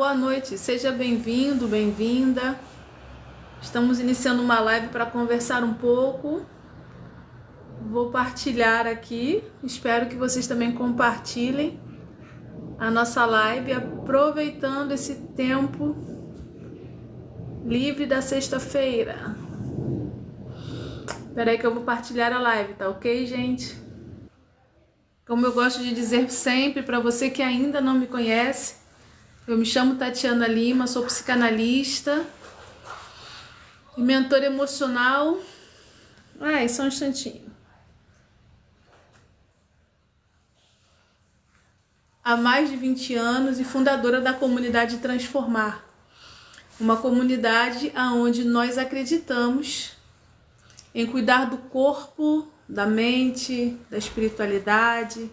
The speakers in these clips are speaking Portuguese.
Boa noite, seja bem-vindo, bem-vinda. Estamos iniciando uma live para conversar um pouco. Vou partilhar aqui, espero que vocês também compartilhem a nossa live, aproveitando esse tempo livre da sexta-feira. Espera aí que eu vou partilhar a live, tá ok, gente? Como eu gosto de dizer sempre, para você que ainda não me conhece, eu me chamo Tatiana Lima, sou psicanalista e mentora emocional. Só um instantinho. Há mais de 20 anos e fundadora da comunidade Transformar. Uma comunidade onde nós acreditamos em cuidar do corpo, da mente, da espiritualidade.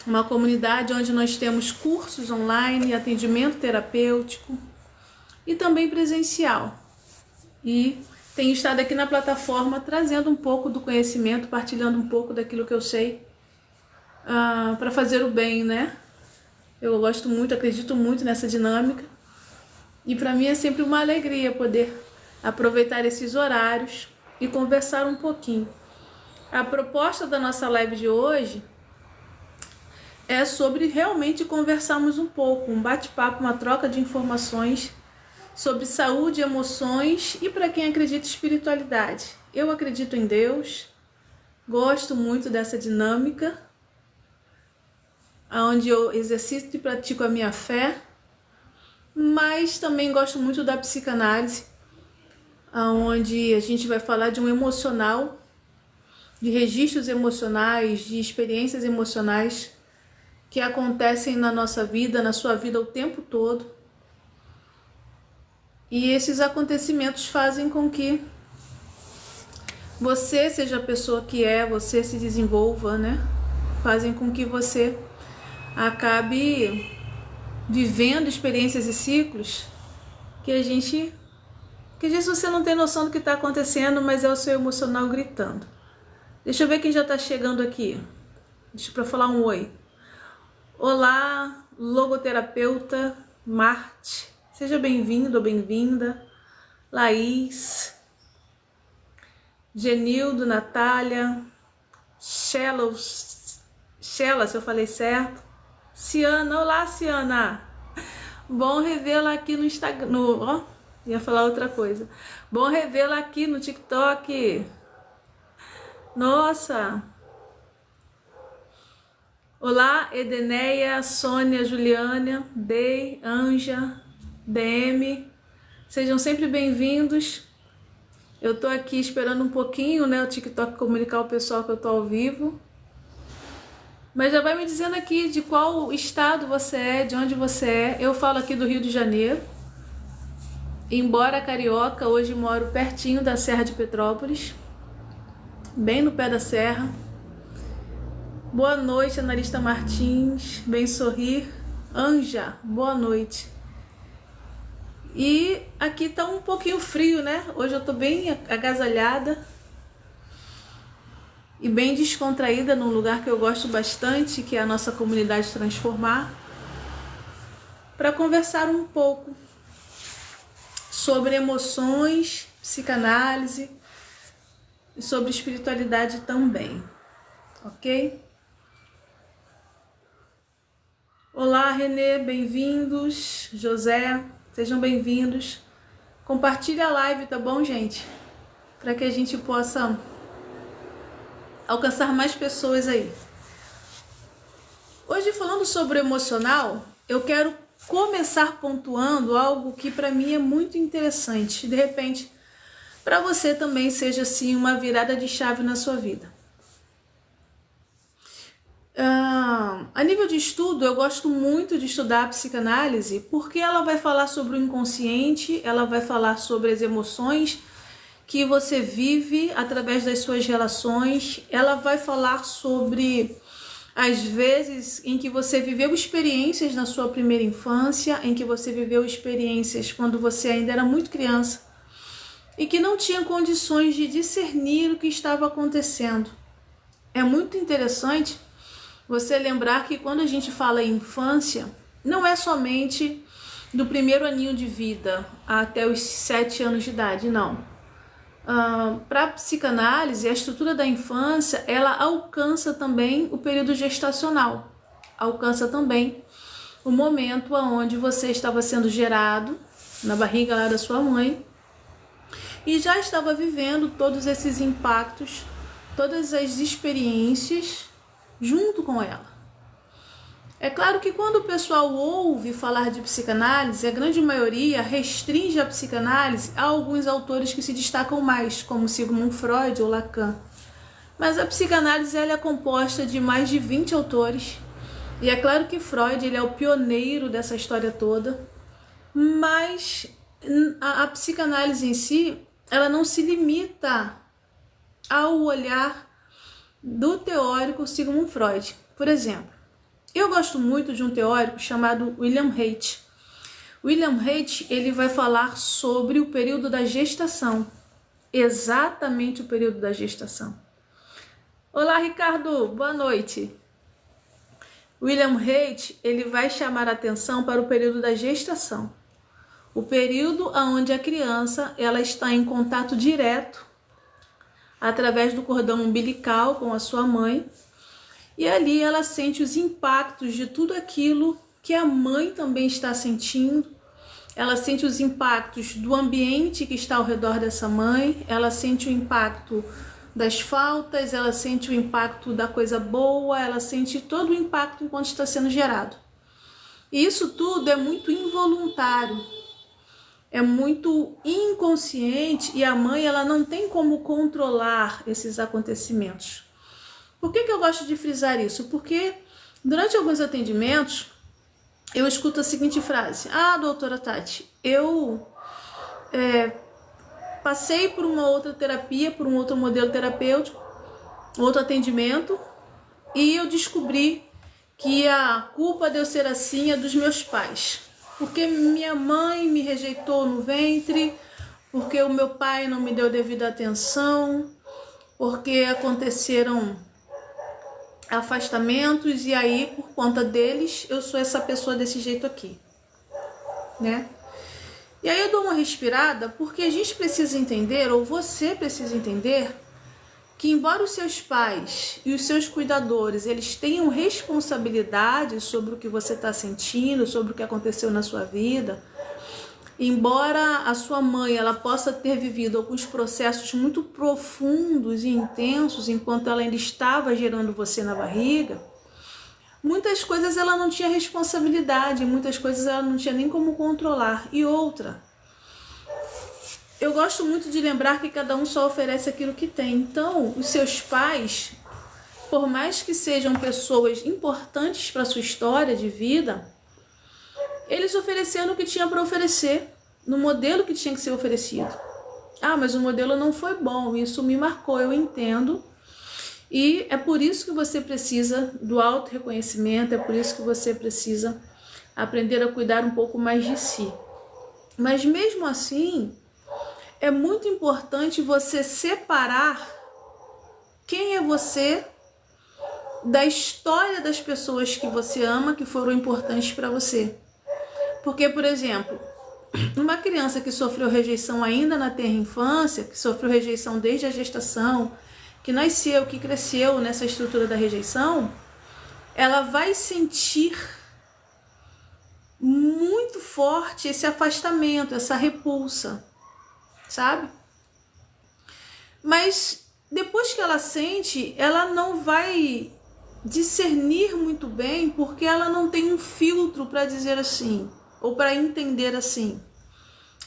Uma comunidade onde nós temos cursos online, atendimento terapêutico e também presencial. E tenho estado aqui na plataforma trazendo um pouco do conhecimento, partilhando um pouco daquilo que eu sei para fazer o bem, né? Eu gosto muito, acredito muito nessa dinâmica. E para mim é sempre uma alegria poder aproveitar esses horários e conversar um pouquinho. A proposta da nossa live de hoje é sobre realmente conversarmos um pouco, um bate-papo, uma troca de informações sobre saúde, emoções e para quem acredita em espiritualidade. Eu acredito em Deus, gosto muito dessa dinâmica, onde eu exercito e pratico a minha fé, mas também gosto muito da psicanálise, onde a gente vai falar de um emocional, de registros emocionais, de experiências emocionais que acontecem na nossa vida, na sua vida o tempo todo. E esses acontecimentos fazem com que você seja a pessoa que é, você se desenvolva, né? Fazem com que você acabe vivendo experiências e ciclos que às vezes você não tem noção do que está acontecendo, mas é o seu emocional gritando. Deixa eu ver quem já está chegando aqui. Deixa eu falar um oi. Olá, logoterapeuta Marte. Seja bem-vindo ou bem-vinda. Laís, Genildo, Natália, Shella, se eu falei certo. Ciana, olá Ciana. Bom revê-la aqui no Instagram. Ia falar outra coisa. Bom revê-la aqui no TikTok. Nossa. Olá, Edeneia, Sônia, Juliana, Dei, Anja, DM. Sejam sempre bem-vindos. Eu tô aqui esperando um pouquinho, né, o TikTok comunicar ao pessoal que eu tô ao vivo. Mas já vai me dizendo aqui de qual estado você é, de onde você é. Eu falo aqui do Rio de Janeiro. Embora carioca, hoje moro pertinho da Serra de Petrópolis, bem no pé da serra. Boa noite, analista Martins, bem sorrir. Anja, boa noite. E aqui tá um pouquinho frio, né? Hoje eu tô bem agasalhada e bem descontraída num lugar que eu gosto bastante, que é a nossa comunidade Transformar, para conversar um pouco sobre emoções, psicanálise e sobre espiritualidade também, ok? Olá, Renê, bem-vindos. José, sejam bem-vindos. Compartilha a live, tá bom, gente? Para que a gente possa alcançar mais pessoas aí. Hoje, falando sobre o emocional, eu quero começar pontuando algo que para mim é muito interessante. De repente, para você também seja assim uma virada de chave na sua vida. A nível de estudo, eu gosto muito de estudar a psicanálise porque ela vai falar sobre o inconsciente, ela vai falar sobre as emoções que você vive através das suas relações, ela vai falar sobre as vezes em que você viveu experiências na sua primeira infância, em que você viveu experiências quando você ainda era muito criança e que não tinha condições de discernir o que estava acontecendo. É muito interessante você lembrar que quando a gente fala em infância, não é somente do primeiro aninho de vida até os 7 anos de idade, não. Para a psicanálise, a estrutura da infância, ela alcança também o período gestacional, alcança também o momento onde você estava sendo gerado na barriga lá da sua mãe e já estava vivendo todos esses impactos, todas as experiências junto com ela. É claro que quando o pessoal ouve falar de psicanálise, a grande maioria restringe a psicanálise a alguns autores que se destacam mais, como Sigmund Freud ou Lacan. Mas a psicanálise ela é composta de mais de 20 autores, e é claro que Freud ele é o pioneiro dessa história toda, mas a psicanálise em si, ela não se limita ao olhar do teórico Sigmund Freud. Por exemplo, eu gosto muito de um teórico chamado William Haidt. William Haidt, ele vai falar sobre o período da gestação, exatamente o período da gestação. Olá, Ricardo, boa noite. William Haidt, ele vai chamar a atenção para o período da gestação, o período onde a criança ela está em contato direto através do cordão umbilical com a sua mãe. E ali ela sente os impactos de tudo aquilo que a mãe também está sentindo. Ela sente os impactos do ambiente que está ao redor dessa mãe. Ela sente o impacto das faltas, ela sente o impacto da coisa boa, ela sente todo o impacto enquanto está sendo gerado. E isso tudo é muito involuntário, é muito inconsciente e a mãe ela não tem como controlar esses acontecimentos. Por que eu gosto de frisar isso? Porque durante alguns atendimentos eu escuto a seguinte frase: doutora Tati, eu passei por uma outra terapia, por um outro modelo terapêutico, outro atendimento, e eu descobri que a culpa de eu ser assim é dos meus pais. Porque minha mãe me rejeitou no ventre, porque o meu pai não me deu devida atenção, porque aconteceram afastamentos e aí por conta deles eu sou essa pessoa desse jeito aqui, né? E aí eu dou uma respirada porque a gente precisa entender, ou você precisa entender, que embora os seus pais e os seus cuidadores eles tenham responsabilidade sobre o que você está sentindo, sobre o que aconteceu na sua vida, embora a sua mãe ela possa ter vivido alguns processos muito profundos e intensos enquanto ela ainda estava gerando você na barriga, muitas coisas ela não tinha responsabilidade, muitas coisas ela não tinha nem como controlar. E outra, eu gosto muito de lembrar que cada um só oferece aquilo que tem. Então, os seus pais, por mais que sejam pessoas importantes para a sua história de vida, eles ofereceram o que tinha para oferecer, no modelo que tinha que ser oferecido. Mas o modelo não foi bom, isso me marcou, eu entendo. E é por isso que você precisa do auto-reconhecimento, é por isso que você precisa aprender a cuidar um pouco mais de si. Mas mesmo assim, é muito importante você separar quem é você da história das pessoas que você ama, que foram importantes para você. Porque, por exemplo, uma criança que sofreu rejeição ainda na tenra infância, que sofreu rejeição desde a gestação, que nasceu, que cresceu nessa estrutura da rejeição, ela vai sentir muito forte esse afastamento, essa repulsa, sabe? Mas depois que ela sente, ela não vai discernir muito bem, porque ela não tem um filtro para dizer assim, ou para entender assim.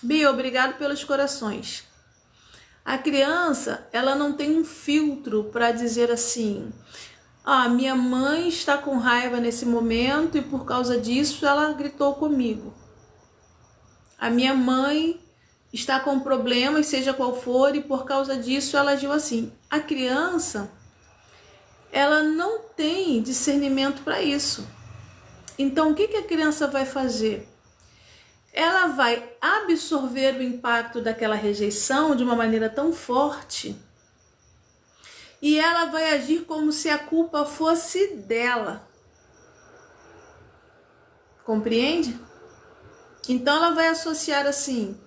Bia, obrigado pelos corações. A criança, ela não tem um filtro para dizer assim, minha mãe está com raiva nesse momento e por causa disso ela gritou comigo. A minha mãe está com problemas, seja qual for, e por causa disso ela agiu assim. A criança, ela não tem discernimento para isso. Então, o que a criança vai fazer? Ela vai absorver o impacto daquela rejeição de uma maneira tão forte e ela vai agir como se a culpa fosse dela. Compreende? Então ela vai associar assim: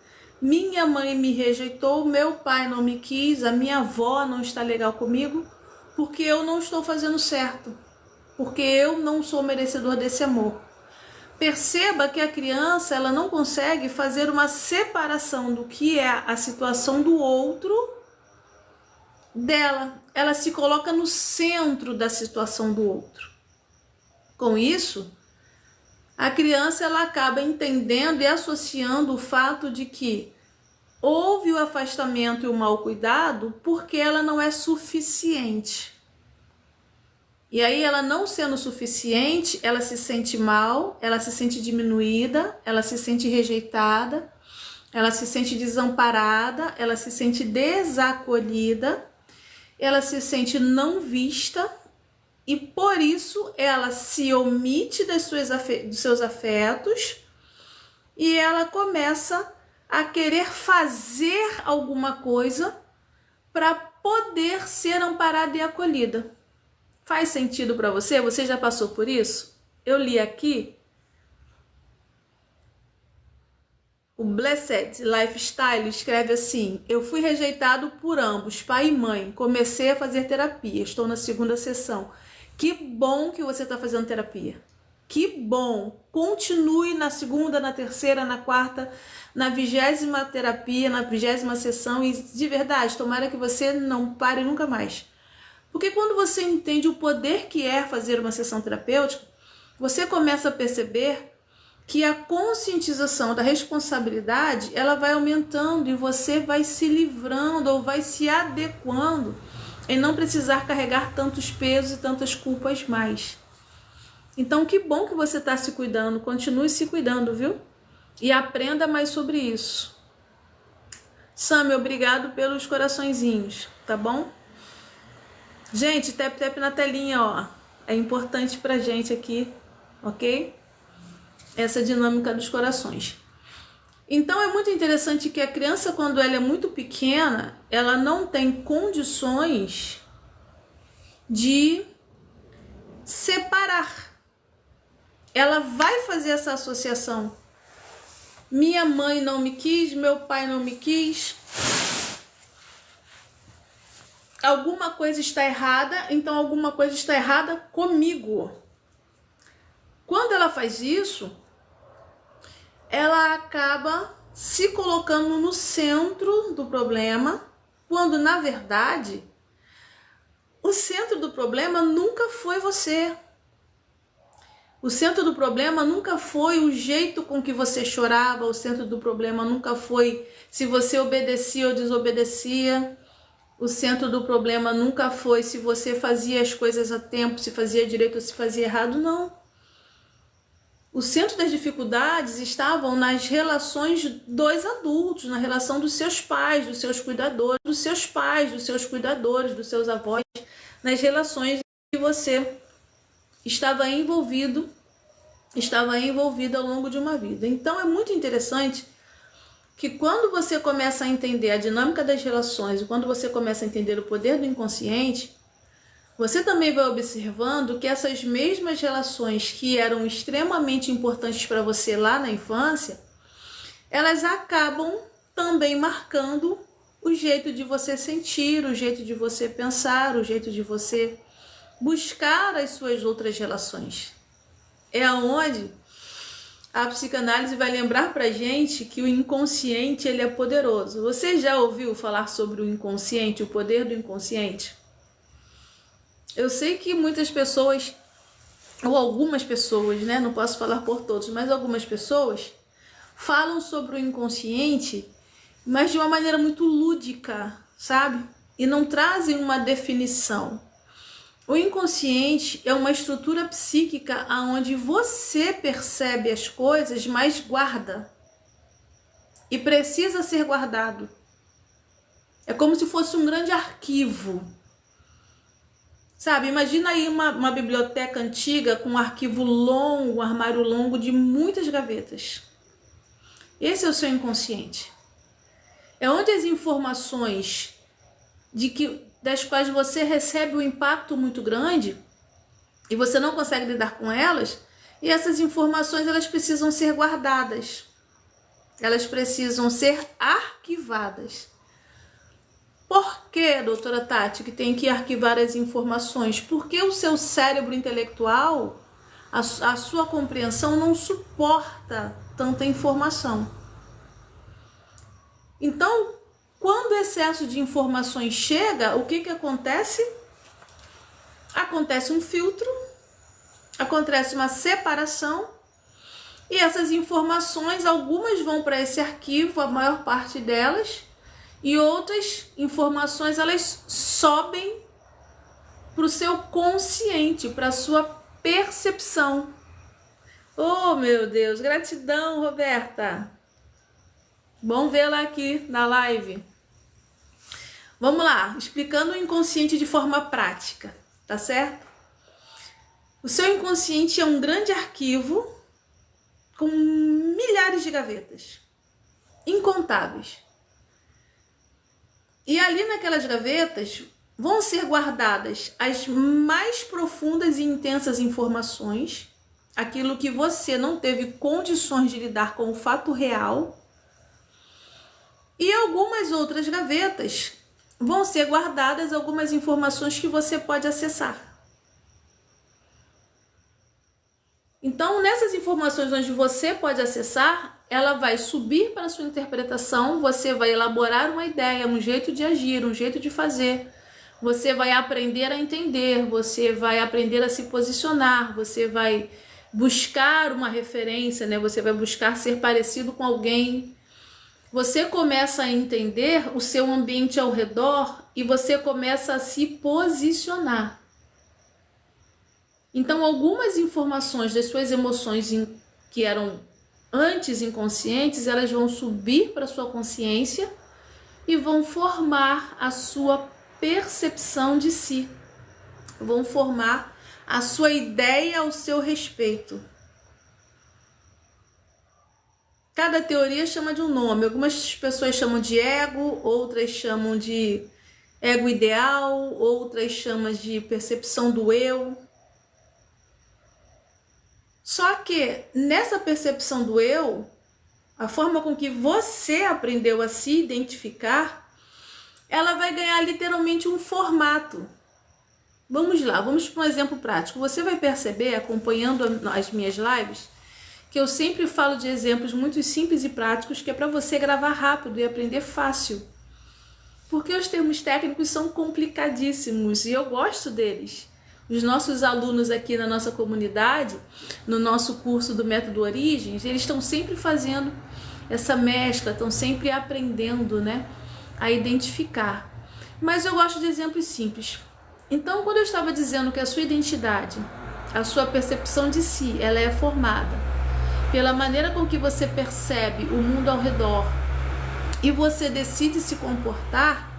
minha mãe me rejeitou, meu pai não me quis, a minha avó não está legal comigo, porque eu não estou fazendo certo, porque eu não sou merecedor desse amor. Perceba que a criança, ela não consegue fazer uma separação do que é a situação do outro dela. Ela se coloca no centro da situação do outro. Com isso, a criança, ela acaba entendendo e associando o fato de que houve o afastamento e o mau cuidado porque ela não é suficiente. E aí, ela não sendo suficiente, ela se sente mal, ela se sente diminuída, ela se sente rejeitada, ela se sente desamparada, ela se sente desacolhida, ela se sente não vista e por isso ela se omite dos seus afetos e ela começa a querer fazer alguma coisa para poder ser amparada e acolhida. Faz sentido para você? Você já passou por isso? Eu li aqui o Blessed Lifestyle escreve assim: eu fui rejeitado por ambos, pai e mãe. Comecei a fazer terapia. Estou na 2ª sessão. Que bom que você está fazendo terapia. Que bom. Continue na 2ª, na 3ª, na 4ª, na 20ª terapia, na 20ª sessão. E de verdade, tomara que você não pare nunca mais. Porque quando você entende o poder que é fazer uma sessão terapêutica, você começa a perceber que a conscientização da responsabilidade, ela vai aumentando e você vai se livrando ou vai se adequando em não precisar carregar tantos pesos e tantas culpas mais. Então, que bom que você está se cuidando, continue se cuidando, viu? E aprenda mais sobre isso. Sami, obrigado pelos coraçõezinhos, tá bom? Gente, tap na telinha, ó. É importante pra gente aqui, ok? Essa dinâmica dos corações. Então, é muito interessante que a criança, quando ela é muito pequena, ela não tem condições de separar. Ela vai fazer essa associação. Minha mãe não me quis, meu pai não me quis. Alguma coisa está errada, então alguma coisa está errada comigo. Quando ela faz isso, ela acaba se colocando no centro do problema, quando na verdade o centro do problema nunca foi você. O centro do problema nunca foi o jeito com que você chorava, o centro do problema nunca foi se você obedecia ou desobedecia. O centro do problema nunca foi se você fazia as coisas a tempo, se fazia direito ou se fazia errado, não. O centro das dificuldades estavam nas relações dos adultos, na relação dos seus pais, dos seus cuidadores, dos seus pais, dos seus cuidadores, dos seus avós, nas relações que você estava envolvida ao longo de uma vida. Então é muito interessante que quando você começa a entender a dinâmica das relações e quando você começa a entender o poder do inconsciente, você também vai observando que essas mesmas relações que eram extremamente importantes para você lá na infância, elas acabam também marcando o jeito de você sentir, o jeito de você pensar, o jeito de você buscar as suas outras relações. É aonde a psicanálise vai lembrar pra gente que o inconsciente, ele é poderoso. Você já ouviu falar sobre o inconsciente, o poder do inconsciente? Eu sei que muitas pessoas, ou algumas pessoas, né? Não posso falar por todos, mas algumas pessoas falam sobre o inconsciente, mas de uma maneira muito lúdica, sabe? E não trazem uma definição. O inconsciente é uma estrutura psíquica onde você percebe as coisas, mas guarda. E precisa ser guardado. É como se fosse um grande arquivo. Sabe, imagina aí uma biblioteca antiga com um arquivo longo, um armário longo de muitas gavetas. Esse é o seu inconsciente. É onde as informações das quais você recebe um impacto muito grande e você não consegue lidar com elas, e essas informações elas precisam ser guardadas. elas precisam ser arquivadas. Por que, doutora Tati, que tem que arquivar as informações? Porque o seu cérebro intelectual, a sua compreensão não suporta tanta informação. Então, quando o excesso de informações chega, o que acontece? Acontece um filtro, acontece uma separação, e essas informações, algumas vão para esse arquivo, a maior parte delas, e outras informações elas sobem para o seu consciente, para a sua percepção. Oh, meu Deus, gratidão, Roberta. Bom vê-la aqui na live. Vamos lá, explicando o inconsciente de forma prática, tá certo? O seu inconsciente é um grande arquivo com milhares de gavetas, incontáveis. E ali naquelas gavetas vão ser guardadas as mais profundas e intensas informações, aquilo que você não teve condições de lidar com o fato real. E algumas outras gavetas vão ser guardadas algumas informações que você pode acessar. Então, nessas informações onde você pode acessar, ela vai subir para a sua interpretação, você vai elaborar uma ideia, um jeito de agir, um jeito de fazer. Você vai aprender a entender, você vai aprender a se posicionar, você vai buscar uma referência, né? Você vai buscar ser parecido com alguém. Você começa a entender o seu ambiente ao redor e você começa a se posicionar. Então, algumas informações das suas emoções que eram antes inconscientes, elas vão subir para a sua consciência e vão formar a sua percepção de si. Vão formar a sua ideia ao seu respeito. Cada teoria chama de um nome. Algumas pessoas chamam de ego, outras chamam de ego ideal, outras chamam de percepção do eu. Só que nessa percepção do eu, a forma com que você aprendeu a se identificar, ela vai ganhar literalmente um formato. Vamos lá, vamos para um exemplo prático. Você vai perceber, acompanhando as minhas lives, que eu sempre falo de exemplos muito simples e práticos, que é para você gravar rápido e aprender fácil. Porque os termos técnicos são complicadíssimos e eu gosto deles. Os nossos alunos aqui na nossa comunidade, no nosso curso do Método Origens, eles estão sempre fazendo essa mescla, estão sempre aprendendo, né, a identificar. Mas eu gosto de exemplos simples. Então, quando eu estava dizendo que a sua identidade, a sua percepção de si, ela é formada pela maneira com que você percebe o mundo ao redor e você decide se comportar,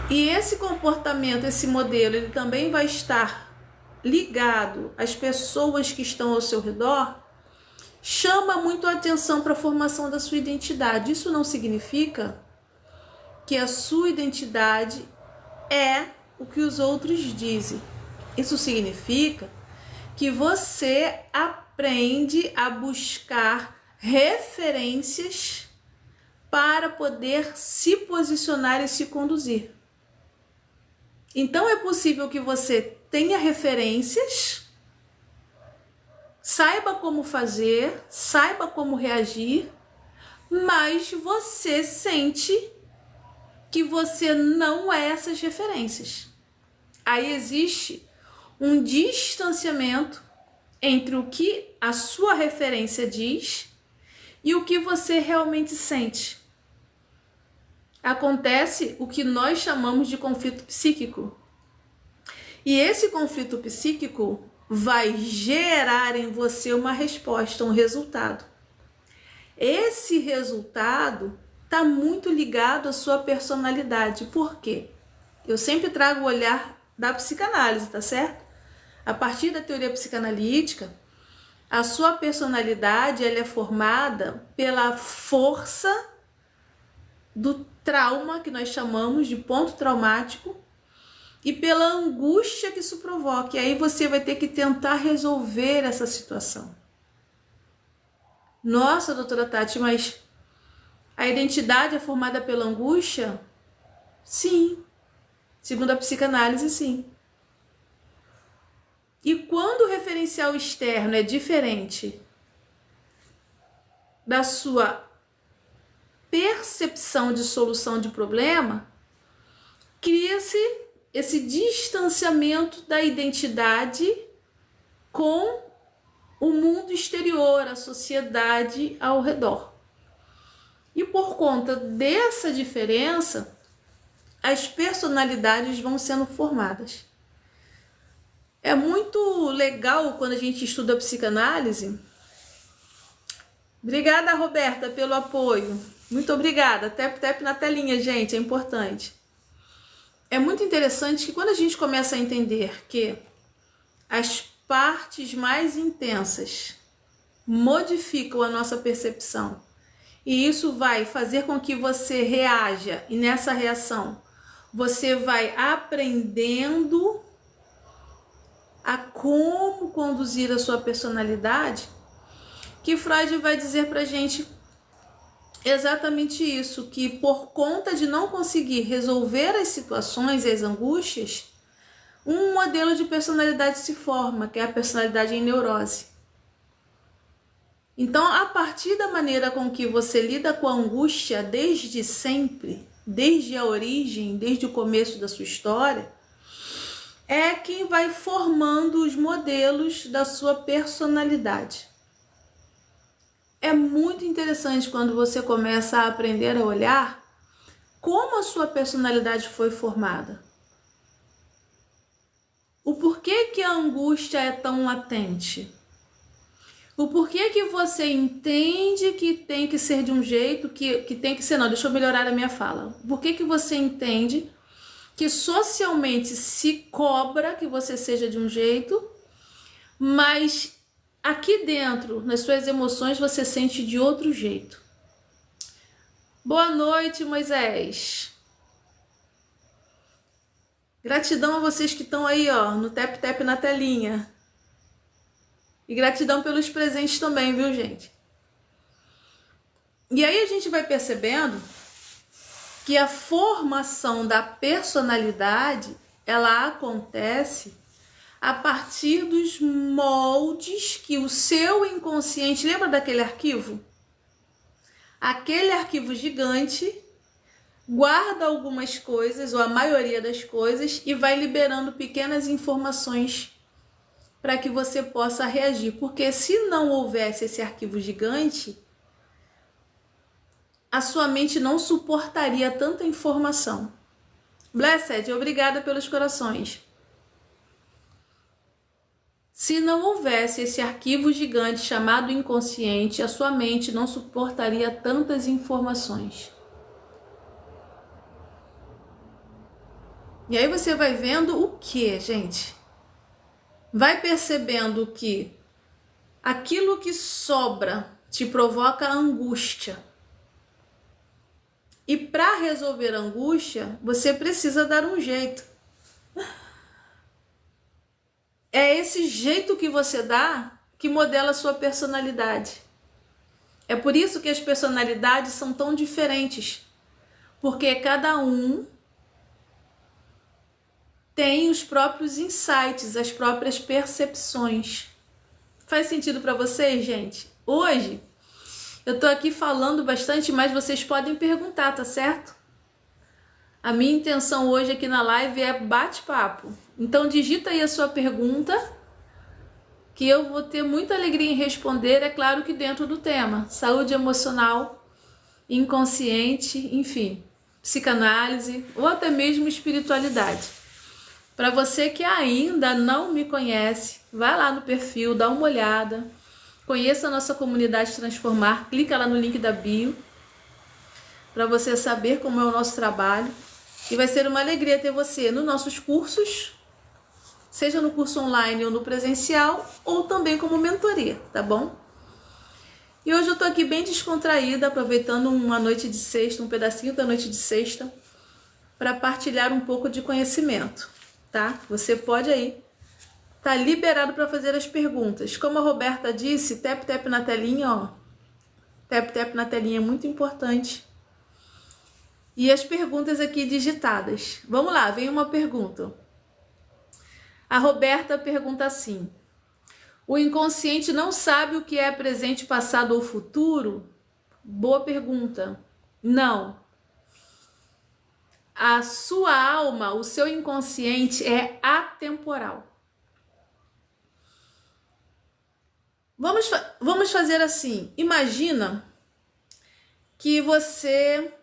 e esse comportamento, esse modelo, ele também vai estar ligado às pessoas que estão ao seu redor, chama muito a atenção para a formação da sua identidade. Isso não significa que a sua identidade é o que os outros dizem. Isso significa que você aprende a buscar referências para poder se posicionar e se conduzir. Então é possível que você tenha referências, saiba como fazer, saiba como reagir, mas você sente que você não é essas referências. Aí existe um distanciamento entre o que a sua referência diz e o que você realmente sente. Acontece o que nós chamamos de conflito psíquico. E esse conflito psíquico vai gerar em você uma resposta, um resultado. Esse resultado está muito ligado à sua personalidade. Por quê? Eu sempre trago o olhar da psicanálise, tá certo? A partir da teoria psicanalítica, a sua personalidade ela é formada pela força do trauma, que nós chamamos de ponto traumático, e pela angústia que isso provoca. E aí você vai ter que tentar resolver essa situação. Nossa, doutora Tati, mas a identidade é formada pela angústia? Sim. Segundo a psicanálise, sim. E quando o referencial externo é diferente da sua percepção de solução de problema, cria-se esse distanciamento da identidade com o mundo exterior, a sociedade ao redor. E por conta dessa diferença, as personalidades vão sendo formadas. É muito legal quando a gente estuda a psicanálise. Obrigada, Roberta, pelo apoio. Muito obrigada. Tap na telinha, gente, é importante. É muito interessante que quando a gente começa a entender que as partes mais intensas modificam a nossa percepção e isso vai fazer com que você reaja, e nessa reação você vai aprendendo a como conduzir a sua personalidade, que Freud vai dizer pra gente exatamente isso, que por conta de não conseguir resolver as situações e as angústias, um modelo de personalidade se forma, que é a personalidade em neurose. Então, a partir da maneira com que você lida com a angústia desde sempre, desde a origem, desde o começo da sua história, é quem vai formando os modelos da sua personalidade. É muito interessante quando você começa a aprender a olhar como a sua personalidade foi formada. O porquê que a angústia é tão latente. O porquê que você entende que tem que ser de um jeito, que tem que ser não. Deixa eu melhorar a minha fala. Por que você entende que socialmente se cobra que você seja de um jeito, mas aqui dentro, nas suas emoções, você sente de outro jeito? Boa noite, Moisés. Gratidão a vocês que estão aí, ó, no tap na telinha. E gratidão pelos presentes também, viu, gente? E aí a gente vai percebendo que a formação da personalidade, ela acontece a partir dos moldes que o seu inconsciente... Lembra daquele arquivo? Aquele arquivo gigante guarda algumas coisas, ou a maioria das coisas, e vai liberando pequenas informações para que você possa reagir. Porque se não houvesse esse arquivo gigante, a sua mente não suportaria tanta informação. Blessed, obrigada pelos corações. Se não houvesse esse arquivo gigante chamado inconsciente, a sua mente não suportaria tantas informações. E aí você vai vendo o que, gente? Vai percebendo que aquilo que sobra te provoca angústia. E para resolver a angústia, você precisa dar um jeito. É esse jeito que você dá que modela a sua personalidade. É por isso que as personalidades são tão diferentes. Porque cada um tem os próprios insights, as próprias percepções. Faz sentido para vocês, gente? Hoje eu tô aqui falando bastante, mas vocês podem perguntar, tá certo? A minha intenção hoje aqui na live é bate-papo. Então digita aí a sua pergunta, que eu vou ter muita alegria em responder, é claro que dentro do tema. Saúde emocional, inconsciente, enfim, psicanálise ou até mesmo espiritualidade. Para você que ainda não me conhece, vai lá no perfil, dá uma olhada, conheça a nossa comunidade Transformar, clica lá no link da bio, para você saber como é o nosso trabalho. E vai ser uma alegria ter você nos nossos cursos, seja no curso online ou no presencial, ou também como mentoria, tá bom? E hoje eu tô aqui bem descontraída, aproveitando uma noite de sexta, um pedacinho da noite de sexta, para partilhar um pouco de conhecimento. Tá? Você pode aí, tá liberado para fazer as perguntas. Como a Roberta disse, tap na telinha, ó. Tap na telinha é muito importante. E as perguntas aqui digitadas. Vamos lá, vem uma pergunta. A Roberta pergunta assim: o inconsciente não sabe o que é presente, passado ou futuro? Boa pergunta. Não. A sua alma, o seu inconsciente é atemporal. Vamos fazer assim. Imagina que você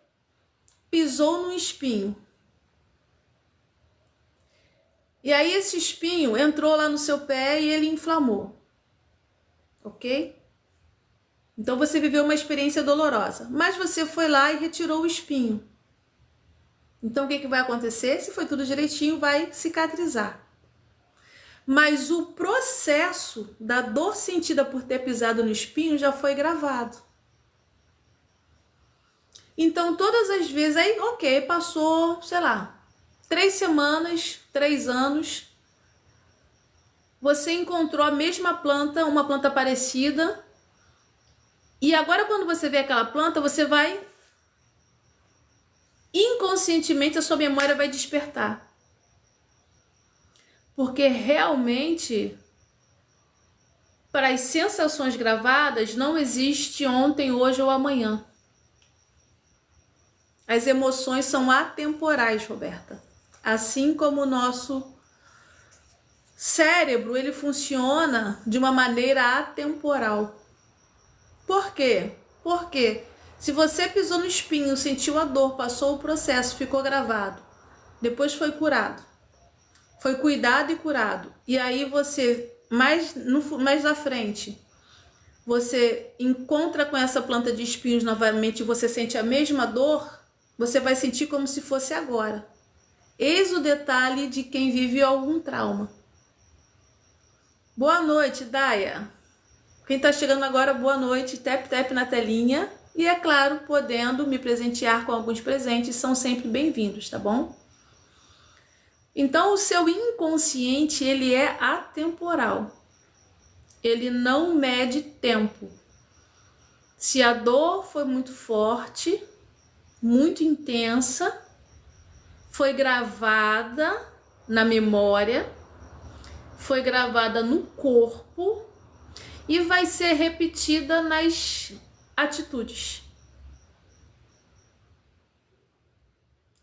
pisou num espinho. E aí esse espinho entrou lá no seu pé e ele inflamou. Ok? Então você viveu uma experiência dolorosa. Mas você foi lá e retirou o espinho. Então o que vai acontecer? Se foi tudo direitinho, vai cicatrizar. Mas o processo da dor sentida por ter pisado no espinho já foi gravado. Então todas as vezes, aí ok, passou, sei lá, 3 semanas, 3 anos, você encontrou a mesma planta, uma planta parecida, e agora quando você vê aquela planta, você vai, inconscientemente a sua memória vai despertar. Porque realmente, para as sensações gravadas, não existe ontem, hoje ou amanhã. As emoções são atemporais, Roberta. Assim como o nosso cérebro, ele funciona de uma maneira atemporal. Por quê? Porque se você pisou no espinho, sentiu a dor, passou o processo, ficou gravado, depois foi curado, foi cuidado e curado, e aí você, mais na frente, você encontra com essa planta de espinhos novamente e você sente a mesma dor, você vai sentir como se fosse agora. Eis o detalhe de quem vive algum trauma. Boa noite, Daya. Quem está chegando agora, boa noite. Tap na telinha. E é claro, podendo me presentear com alguns presentes, são sempre bem-vindos, tá bom? Então, o seu inconsciente, ele é atemporal. Ele não mede tempo. Se a dor foi muito forte, muito intensa, foi gravada na memória, foi gravada no corpo e vai ser repetida nas atitudes.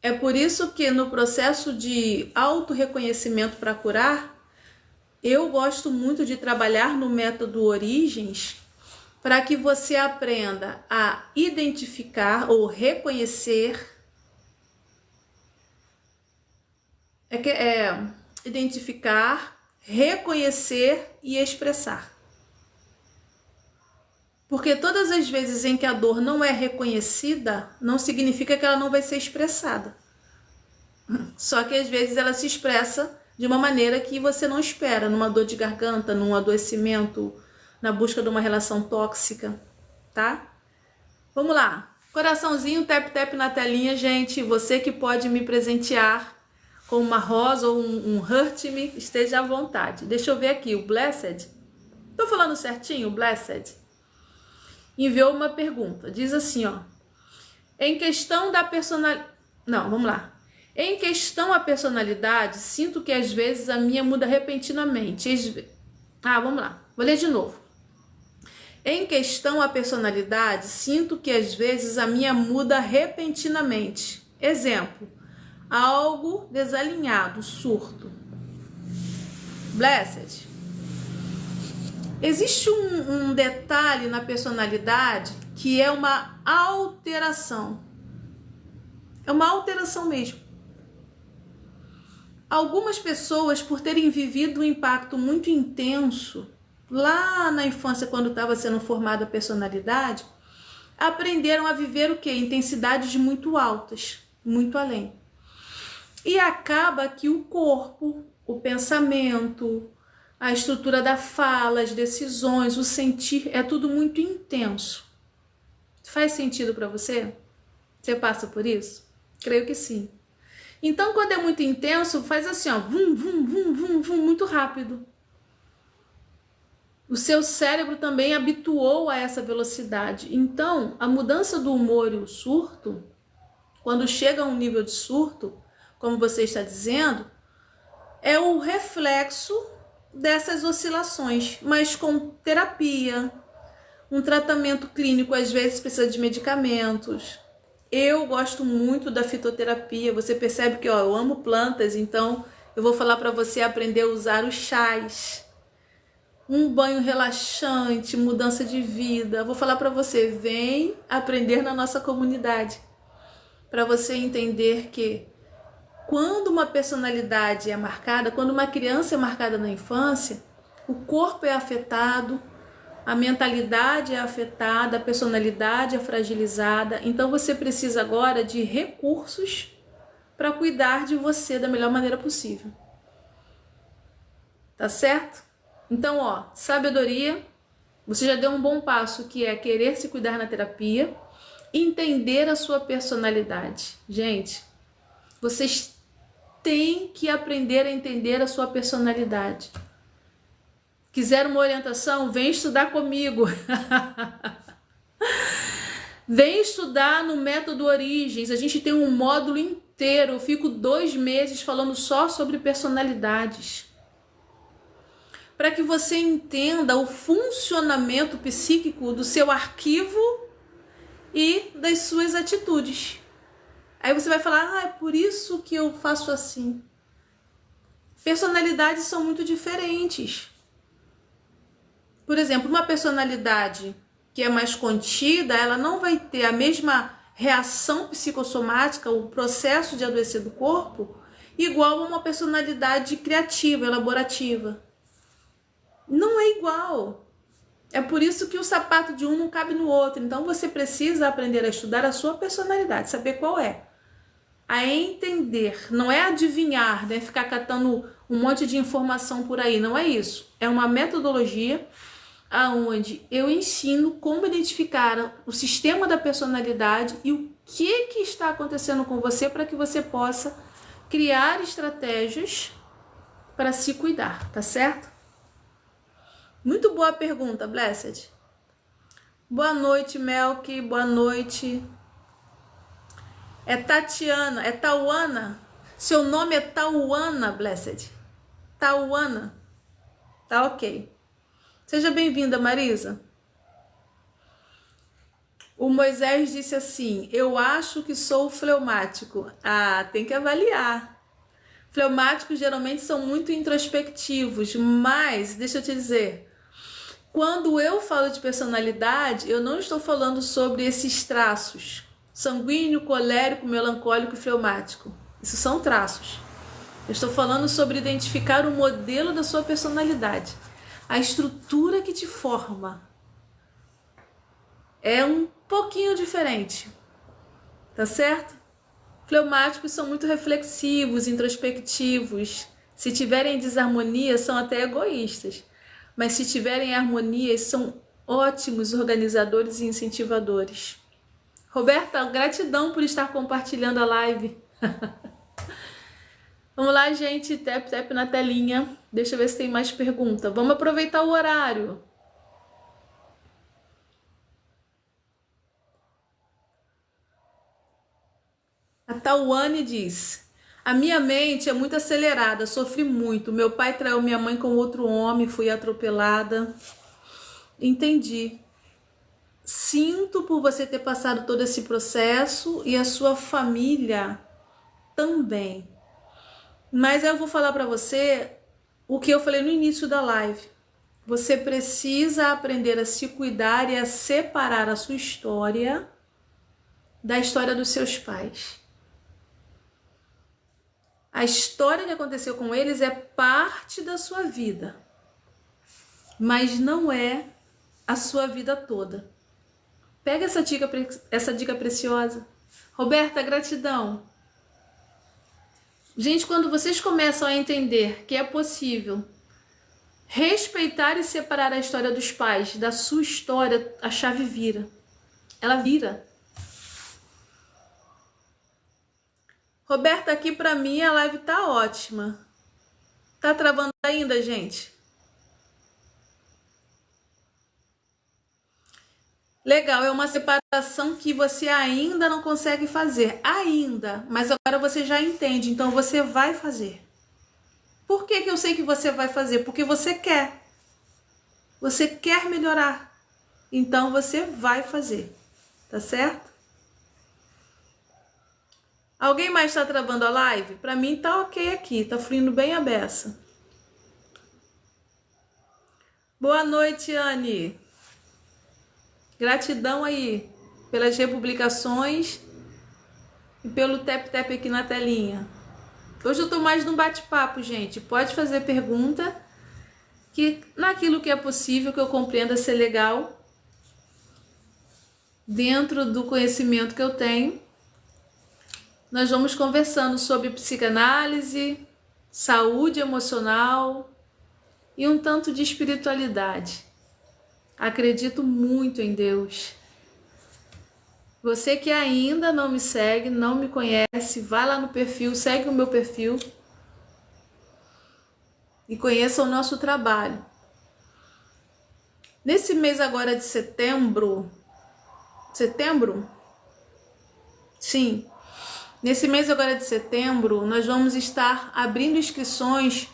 É por isso que no processo de autorreconhecimento para curar, eu gosto muito de trabalhar no método Origens, para que você aprenda a identificar ou reconhecer, identificar, reconhecer e expressar. Porque todas as vezes em que a dor não é reconhecida, não significa que ela não vai ser expressada. Só que às vezes ela se expressa de uma maneira que você não espera, numa dor de garganta, num adoecimento, na busca de uma relação tóxica, tá? Vamos lá. Coraçãozinho, tap na telinha, gente. Você que pode me presentear com uma rosa ou um Hurt Me, esteja à vontade. Deixa eu ver aqui, o Blessed. Tô falando certinho, o Blessed? Enviou uma pergunta. Diz assim, ó. Em questão da personalidade... Não, vamos lá. Em questão à personalidade, sinto que às vezes a minha muda repentinamente. Vamos lá. Vou ler de novo. Em questão à personalidade, sinto que às vezes a minha muda repentinamente. Exemplo, algo desalinhado, surto. Blessed. Existe um detalhe na personalidade que é uma alteração. É uma alteração mesmo. Algumas pessoas, por terem vivido um impacto muito intenso lá na infância, quando estava sendo formada a personalidade, aprenderam a viver o quê? Intensidades muito altas, muito além. E acaba que o corpo, o pensamento, a estrutura da fala, as decisões, o sentir, é tudo muito intenso. Faz sentido para você? Você passa por isso? Creio que sim. Então, quando é muito intenso, faz assim, ó, vum, vum, vum, vum, vum, muito rápido. o seu cérebro também habituou a essa velocidade. Então, a mudança do humor e o surto, quando chega a um nível de surto, como você está dizendo, é o reflexo dessas oscilações, mas com terapia, um tratamento clínico, às vezes precisa de medicamentos. Eu gosto muito da fitoterapia, você percebe que eu amo plantas, então eu vou falar para você aprender a usar os chás. Um banho relaxante, mudança de vida. Vou falar para você, vem aprender na nossa comunidade, para você entender que quando uma personalidade é marcada, quando uma criança é marcada na infância, o corpo é afetado, a mentalidade é afetada, a personalidade é fragilizada. Então você precisa agora de recursos para cuidar de você da melhor maneira possível. Tá certo? Então, ó, sabedoria, você já deu um bom passo, que é querer se cuidar na terapia, entender a sua personalidade. Gente, vocês têm que aprender a entender a sua personalidade. Quiser uma orientação? Vem estudar comigo. Vem estudar no Método Origens. A gente tem um módulo inteiro. Eu fico 2 meses falando só sobre personalidades, para que você entenda o funcionamento psíquico do seu arquivo e das suas atitudes. Aí você vai falar, é por isso que eu faço assim. Personalidades são muito diferentes. Por exemplo, uma personalidade que é mais contida, ela não vai ter a mesma reação psicossomática, o processo de adoecer do corpo, igual a uma personalidade criativa, elaborativa. Não é igual. É por isso que o sapato de um não cabe no outro. Então você precisa aprender a estudar a sua personalidade, saber qual é. A entender, não é adivinhar, né? Ficar catando um monte de informação por aí, não é isso. É uma metodologia aonde eu ensino como identificar o sistema da personalidade e o que está acontecendo com você, para que você possa criar estratégias para se cuidar, tá certo? Muito boa pergunta, Blessed. Boa noite, Melk. Boa noite. É Tatiana, é Tauana. Seu nome é Tauana, Blessed. Tauana. Tá ok. Seja bem-vinda, Marisa. O Moisés disse assim, eu acho que sou fleumático. Ah, tem que avaliar. Fleumáticos geralmente são muito introspectivos, mas, deixa eu te dizer, quando eu falo de personalidade, eu não estou falando sobre esses traços. Sanguíneo, colérico, melancólico e fleumático. Isso são traços. Eu estou falando sobre identificar o modelo da sua personalidade. A estrutura que te forma é um pouquinho diferente. Tá certo? Fleumáticos são muito reflexivos, introspectivos. Se tiverem desarmonia, são até egoístas. Mas se tiverem harmonia, são ótimos organizadores e incentivadores. Roberta, gratidão por estar compartilhando a live. Vamos lá, gente. Tap, tap na telinha. Deixa eu ver se tem mais pergunta. Vamos aproveitar o horário. A Tauane diz, a minha mente é muito acelerada, sofri muito. Meu pai traiu minha mãe com outro homem, fui atropelada. Entendi. Sinto por você ter passado todo esse processo e a sua família também. Mas eu vou falar para você o que eu falei no início da live. Você precisa aprender a se cuidar e a separar a sua história da história dos seus pais. A história que aconteceu com eles é parte da sua vida, mas não é a sua vida toda. Pega essa dica preciosa. Roberta, gratidão. Gente, quando vocês começam a entender que é possível respeitar e separar a história dos pais da sua história, a chave vira. Ela vira. Roberta, aqui pra mim a live tá ótima. Tá travando ainda, gente? Legal, é uma separação que você ainda não consegue fazer, ainda, mas agora você já entende, então você vai fazer. Por que que eu sei que você vai fazer? Porque você quer. Você quer melhorar. Então você vai fazer. Tá certo? Alguém mais está travando a live? Para mim tá ok aqui, tá fluindo bem a beça. Boa noite, Anne. Gratidão aí pelas republicações e pelo tap-tap aqui na telinha. Hoje eu tô mais num bate-papo, gente. Pode fazer pergunta, que naquilo que é possível, que eu compreenda ser legal, dentro do conhecimento que eu tenho, nós vamos conversando sobre psicanálise, saúde emocional e um tanto de espiritualidade. Acredito muito em Deus. Você que ainda não me segue, não me conhece, vai lá no perfil, segue o meu perfil e conheça o nosso trabalho. Nesse mês agora de setembro? Sim. Nesse mês agora de setembro, nós vamos estar abrindo inscrições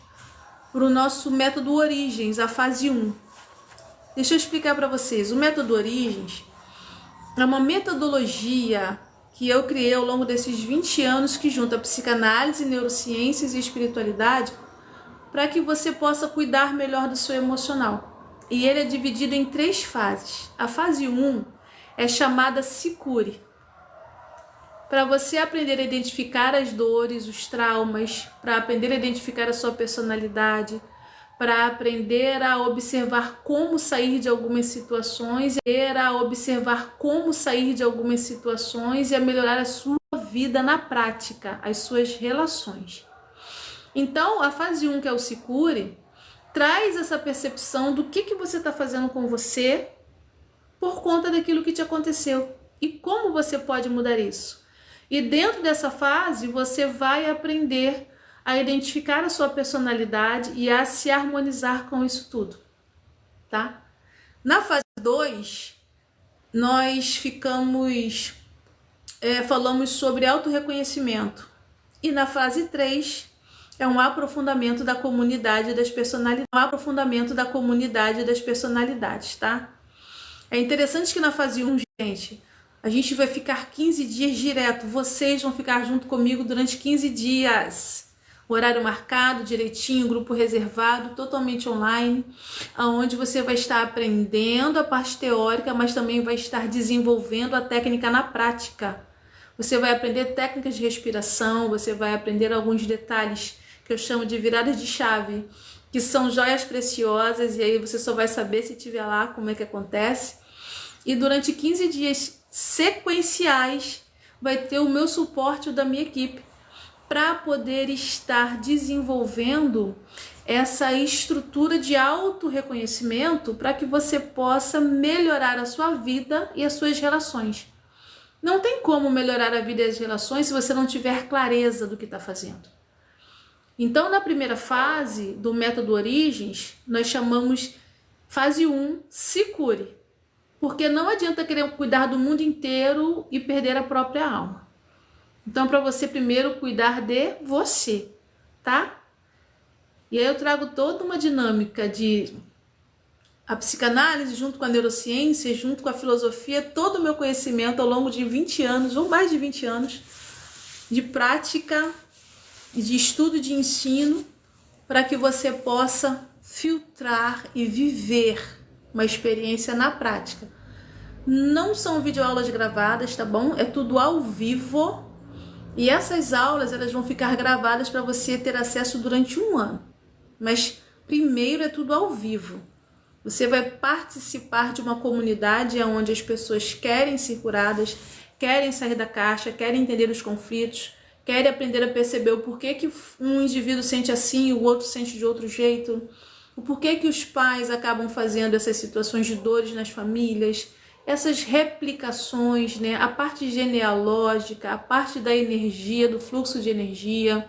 para o nosso método Origens, a fase 1. Deixa eu explicar para vocês. O método Origens é uma metodologia que eu criei ao longo desses 20 anos que junta psicanálise, neurociências e espiritualidade para que você possa cuidar melhor do seu emocional. E ele é dividido em 3 fases. A fase 1 é chamada Se Cure, para você aprender a identificar as dores, os traumas, para aprender a identificar a sua personalidade, para aprender a observar como sair de algumas situações, e a melhorar a sua vida na prática, as suas relações. Então, a fase 1, que é o Se Cure, traz essa percepção do que você está fazendo com você por conta daquilo que te aconteceu e como você pode mudar isso. E dentro dessa fase, você vai aprender a identificar a sua personalidade e a se harmonizar com isso tudo, tá? Na fase 2, nós falamos sobre autorreconhecimento. E na fase 3, é um aprofundamento da comunidade das personalidades, tá? É interessante que na fase 1, gente, a gente vai ficar 15 dias direto. Vocês vão ficar junto comigo durante 15 dias. Horário marcado, direitinho, grupo reservado, totalmente online, onde você vai estar aprendendo a parte teórica, mas também vai estar desenvolvendo a técnica na prática. Você vai aprender técnicas de respiração, você vai aprender alguns detalhes que eu chamo de viradas de chave, que são joias preciosas, e aí você só vai saber se estiver lá como é que acontece. E durante 15 dias sequenciais vai ter o meu suporte, o da minha equipe, para poder estar desenvolvendo essa estrutura de autorreconhecimento para que você possa melhorar a sua vida e as suas relações. Não tem como melhorar a vida e as relações se você não tiver clareza do que está fazendo. Então, na primeira fase do método Origens, nós chamamos fase 1, Se Cure. Porque não adianta querer cuidar do mundo inteiro e perder a própria alma. Então, para você primeiro cuidar de você, tá? E aí eu trago toda uma dinâmica de a psicanálise junto com a neurociência, junto com a filosofia, todo o meu conhecimento ao longo de 20 anos, ou mais de 20 anos, de prática, de estudo, de ensino, para que você possa filtrar e viver uma experiência na prática. Não são videoaulas gravadas, tá bom? É tudo ao vivo. E essas aulas, elas vão ficar gravadas para você ter acesso durante 1 ano. Mas primeiro é tudo ao vivo. Você vai participar de uma comunidade onde as pessoas querem ser curadas, querem sair da caixa, querem entender os conflitos, querem aprender a perceber o porquê que um indivíduo sente assim e o outro sente de outro jeito, o porquê que os pais acabam fazendo essas situações de dores nas famílias, essas replicações, né? A parte genealógica, a parte da energia, do fluxo de energia,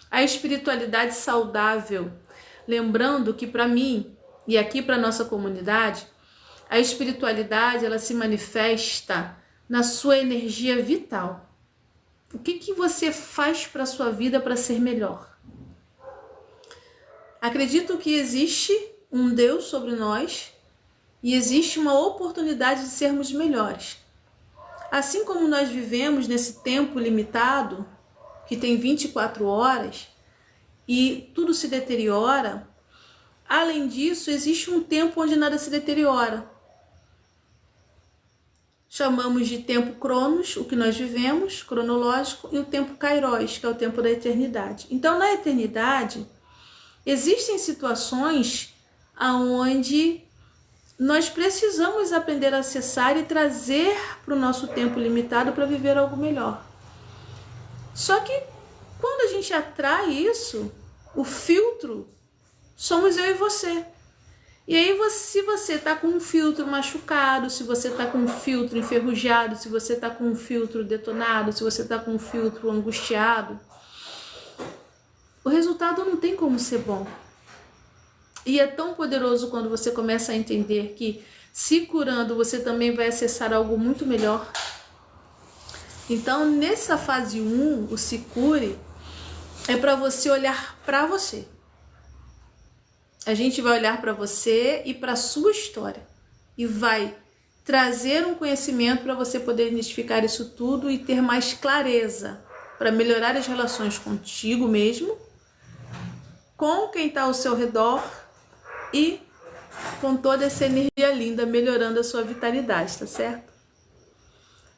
a espiritualidade saudável. Lembrando que para mim, e aqui para nossa comunidade, A espiritualidade, ela se manifesta na sua energia vital. O que você faz para a sua vida para ser melhor? Acredito que existe um Deus sobre nós e existe uma oportunidade de sermos melhores. Assim como nós vivemos nesse tempo limitado, que tem 24 horas, e tudo se deteriora, além disso, existe um tempo onde nada se deteriora. Chamamos de tempo cronos, o que nós vivemos, cronológico, e o tempo kairos, que é o tempo da eternidade. Então, na eternidade, existem situações onde nós precisamos aprender a acessar e trazer para o nosso tempo limitado para viver algo melhor. Só que quando a gente atrai isso, o filtro somos eu e você. E aí, se você está com um filtro machucado, se você está com um filtro enferrujado, se você está com um filtro detonado, se você está com um filtro angustiado, o resultado não tem como ser bom. E é tão poderoso quando você começa a entender que, se curando, você também vai acessar algo muito melhor. Então, nessa fase 1, o se cure, é para você olhar para você. A gente vai olhar para você e para a sua história e vai trazer um conhecimento para você poder identificar isso tudo e ter mais clareza para melhorar as relações contigo mesmo, com quem está ao seu redor e com toda essa energia linda melhorando a sua vitalidade, tá certo?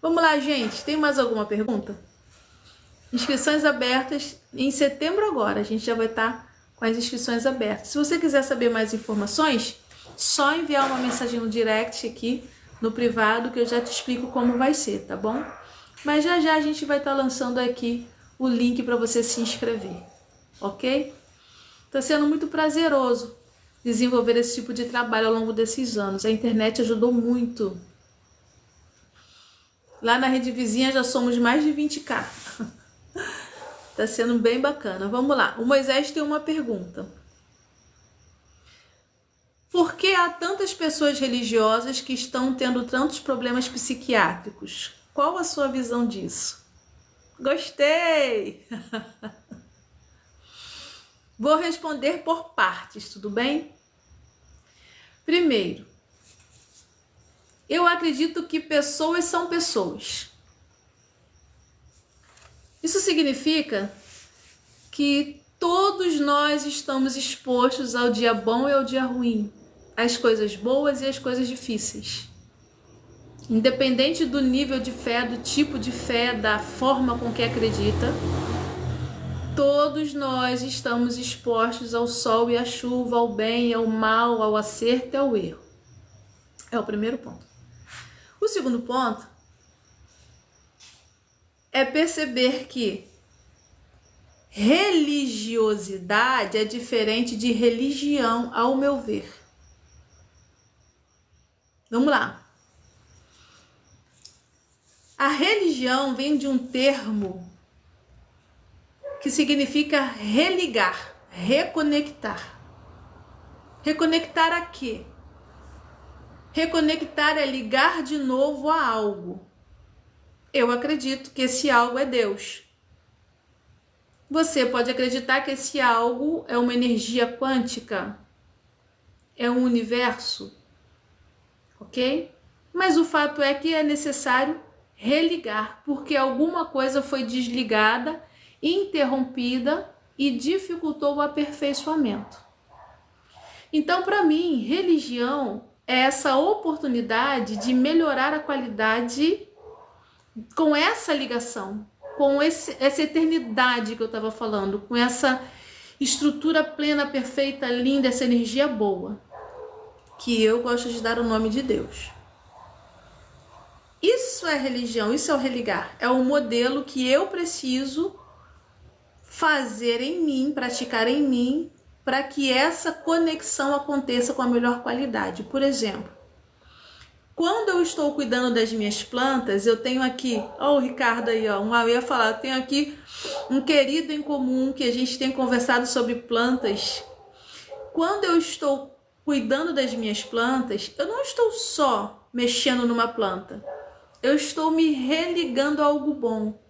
Vamos lá, gente. Tem mais alguma pergunta? Inscrições abertas em setembro agora. A gente já vai estar com as inscrições abertas. Se você quiser saber mais informações, só enviar uma mensagem no direct aqui no privado que eu já te explico como vai ser, tá bom? Mas já já a gente vai estar lançando aqui o link para você se inscrever, ok? Está sendo muito prazeroso desenvolver esse tipo de trabalho ao longo desses anos. A internet ajudou muito. Lá na rede vizinha já somos mais de 20k. Tá sendo bem bacana. Vamos lá. O Moisés tem uma pergunta. Por que há tantas pessoas religiosas que estão tendo tantos problemas psiquiátricos? Qual a sua visão disso? Gostei! Vou responder por partes, tudo bem? Primeiro, eu acredito que pessoas são pessoas. Isso significa que todos nós estamos expostos ao dia bom e ao dia ruim, às coisas boas e às coisas difíceis. Independente do nível de fé, do tipo de fé, da forma com que acredita, todos nós estamos expostos ao sol e à chuva, ao bem e ao mal, ao acerto e ao erro. É o primeiro ponto. O segundo ponto é perceber que religiosidade é diferente de religião, ao meu ver. Vamos lá. A religião vem de um termo que significa religar, reconectar. Reconectar a quê? Reconectar é ligar de novo a algo. Eu acredito que esse algo é Deus. Você pode acreditar que esse algo é uma energia quântica, é um universo, ok? Mas o fato é que é necessário religar, porque alguma coisa foi desligada, interrompida e dificultou o aperfeiçoamento. Então, para mim, religião é essa oportunidade de melhorar a qualidade com essa ligação, com essa eternidade que eu estava falando, com essa estrutura plena, perfeita, linda, essa energia boa, que eu gosto de dar o nome de Deus. Isso é religião, isso é o religar, é o modelo que eu preciso fazer em mim, praticar em mim, para que essa conexão aconteça com a melhor qualidade. Por exemplo, quando eu estou cuidando das minhas plantas, eu tenho aqui, ó, o Ricardo aí, ó, eu ia falar, eu tenho aqui um querido em comum que a gente tem conversado sobre plantas. Quando eu estou cuidando das minhas plantas, eu não estou só mexendo numa planta. Eu estou me religando a algo bom.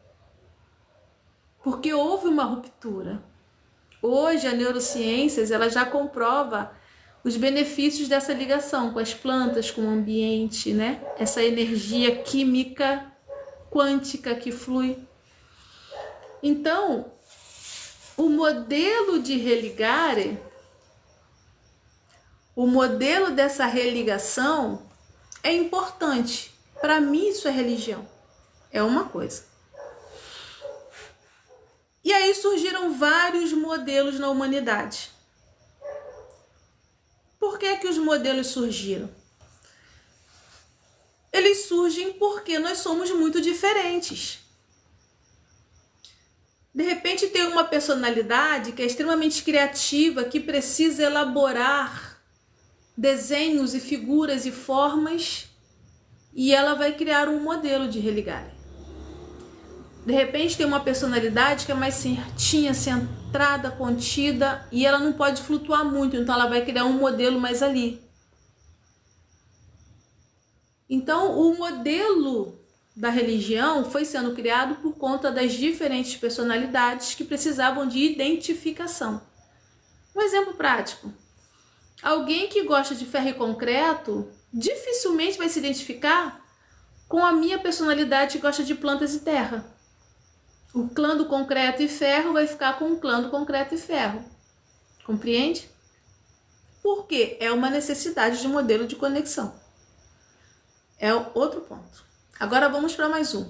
Porque houve uma ruptura. Hoje a neurociências ela já comprova os benefícios dessa ligação com as plantas, com o ambiente, né? Essa energia química quântica que flui. Então, o modelo de religare, o modelo dessa religação é importante. Para mim isso é religião. É uma coisa. E aí surgiram vários modelos na humanidade. Por que que os modelos surgiram? Eles surgem porque nós somos muito diferentes. De repente tem uma personalidade que é extremamente criativa, que precisa elaborar desenhos e figuras e formas, e ela vai criar um modelo de religare. De repente tem uma personalidade que é mais certinha, centrada, contida, e ela não pode flutuar muito, então ela vai criar um modelo mais ali. Então o modelo da religião foi sendo criado por conta das diferentes personalidades que precisavam de identificação. Um exemplo prático. Alguém que gosta de ferro e concreto dificilmente vai se identificar com a minha personalidade que gosta de plantas e terra. O clã do concreto e ferro vai ficar com o clã do concreto e ferro. Compreende? Porque é uma necessidade de modelo de conexão. É outro ponto. Agora vamos para mais um.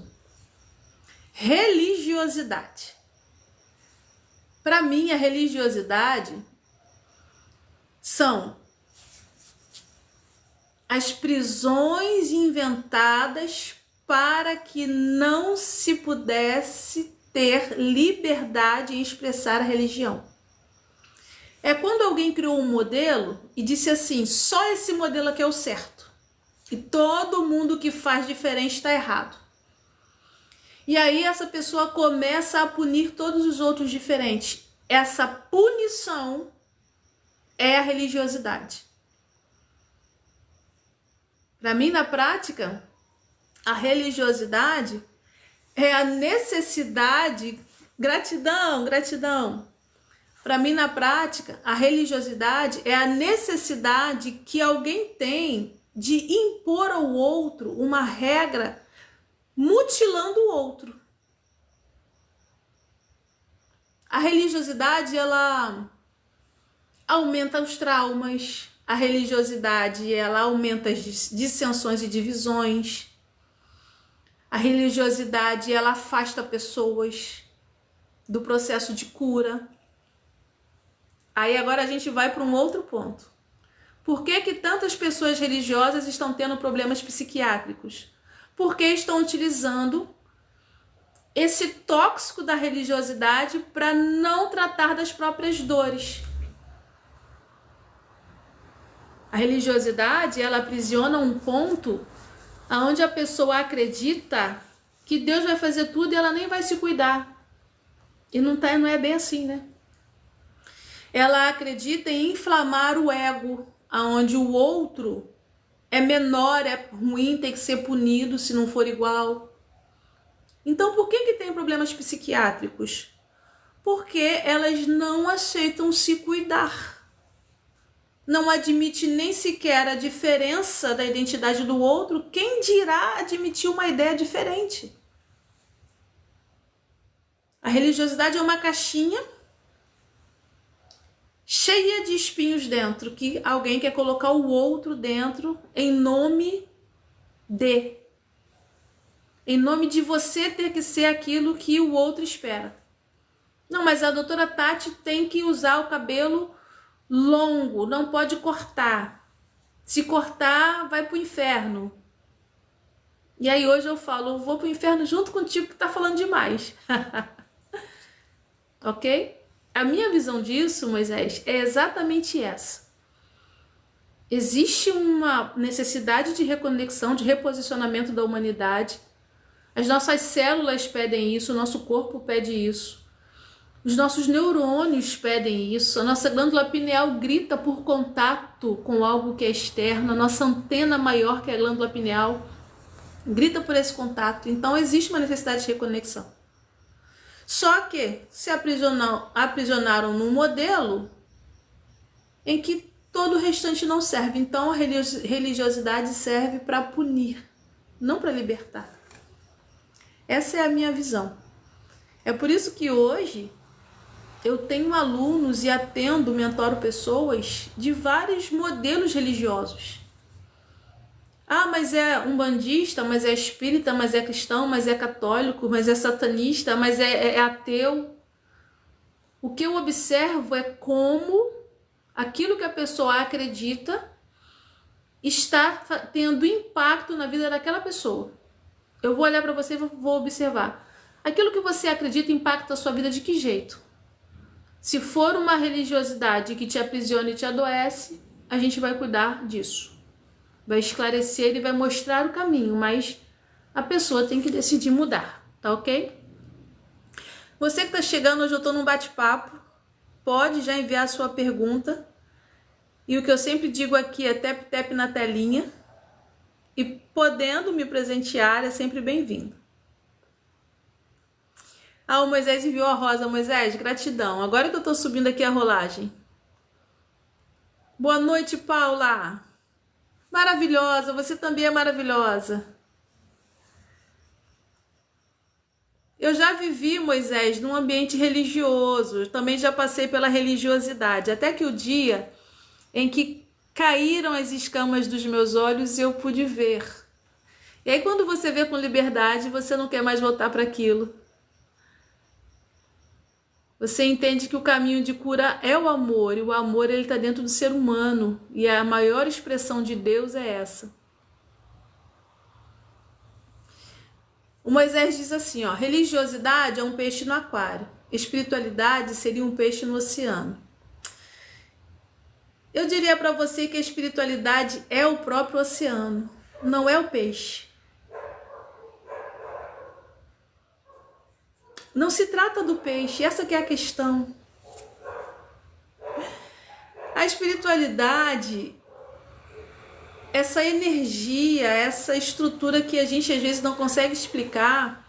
Religiosidade. Para mim, a religiosidade são as prisões inventadas para que não se pudesse ter liberdade em expressar a religião. É quando alguém criou um modelo e disse assim, só esse modelo aqui é o certo. E todo mundo que faz diferente está errado. E aí essa pessoa começa a punir todos os outros diferentes. Essa punição é a religiosidade. Para mim, na prática, a religiosidade é a necessidade, gratidão. Para mim, na prática, a religiosidade é a necessidade que alguém tem de impor ao outro uma regra, mutilando o outro. A religiosidade, ela aumenta os traumas, a religiosidade, ela aumenta as dissensões e divisões, a religiosidade, ela afasta pessoas do processo de cura. Aí agora a gente vai para um outro ponto. Por que que tantas pessoas religiosas estão tendo problemas psiquiátricos? Porque estão utilizando esse tóxico da religiosidade para não tratar das próprias dores. A religiosidade, ela aprisiona um ponto onde a pessoa acredita que Deus vai fazer tudo e ela nem vai se cuidar. E não é bem assim, né? Ela acredita em inflamar o ego, aonde o outro é menor, é ruim, tem que ser punido se não for igual. Então, por que tem problemas psiquiátricos? Porque elas não aceitam se cuidar. Não admite nem sequer a diferença da identidade do outro, quem dirá admitir uma ideia diferente? A religiosidade é uma caixinha cheia de espinhos dentro, que alguém quer colocar o outro dentro em nome de você ter que ser aquilo que o outro espera. Não, mas a doutora Tati tem que usar o cabelo longo, não pode cortar. Se cortar, vai pro inferno. E aí hoje eu falo, eu vou pro inferno junto contigo que tá falando demais. Ok? A minha visão disso, Moisés, é exatamente essa. Existe uma necessidade de reconexão, de reposicionamento da humanidade. As nossas células pedem isso, o nosso corpo pede isso. Os nossos neurônios pedem isso, a nossa glândula pineal grita por contato com algo que é externo, a nossa antena maior, que é a glândula pineal, grita por esse contato. Então existe uma necessidade de reconexão. Só que se aprisionaram num modelo em que todo o restante não serve. Então a religiosidade serve para punir, não para libertar. Essa é a minha visão. É por isso que hoje eu tenho alunos e atendo, mentoro pessoas de vários modelos religiosos. Ah, mas é umbandista, mas é espírita, mas é cristão, mas é católico, mas é satanista, mas é ateu. O que eu observo é como aquilo que a pessoa acredita está tendo impacto na vida daquela pessoa. Eu vou olhar para você e vou observar. Aquilo que você acredita impacta a sua vida de que jeito? Se for uma religiosidade que te aprisiona e te adoece, a gente vai cuidar disso. Vai esclarecer e vai mostrar o caminho, mas a pessoa tem que decidir mudar, tá ok? Você que está chegando, hoje eu estou num bate-papo, pode já enviar a sua pergunta. E o que eu sempre digo aqui é tap na telinha. E podendo me presentear, é sempre bem-vindo. Ah, o Moisés enviou a rosa. Moisés, gratidão. Agora que eu estou subindo aqui a rolagem. Boa noite, Paula. Maravilhosa, você também é maravilhosa. Eu já vivi, Moisés, num ambiente religioso. Eu também já passei pela religiosidade. Até que o dia em que caíram as escamas dos meus olhos e eu pude ver. E aí quando você vê com liberdade, você não quer mais voltar para aquilo. Você entende que o caminho de cura é o amor, e o amor ele está dentro do ser humano, e a maior expressão de Deus é essa. O Moisés diz assim, ó, religiosidade é um peixe no aquário, espiritualidade seria um peixe no oceano. Eu diria para você que a espiritualidade é o próprio oceano, não é o peixe. Não se trata do peixe, essa que é a questão. A espiritualidade, essa energia, essa estrutura que a gente às vezes não consegue explicar,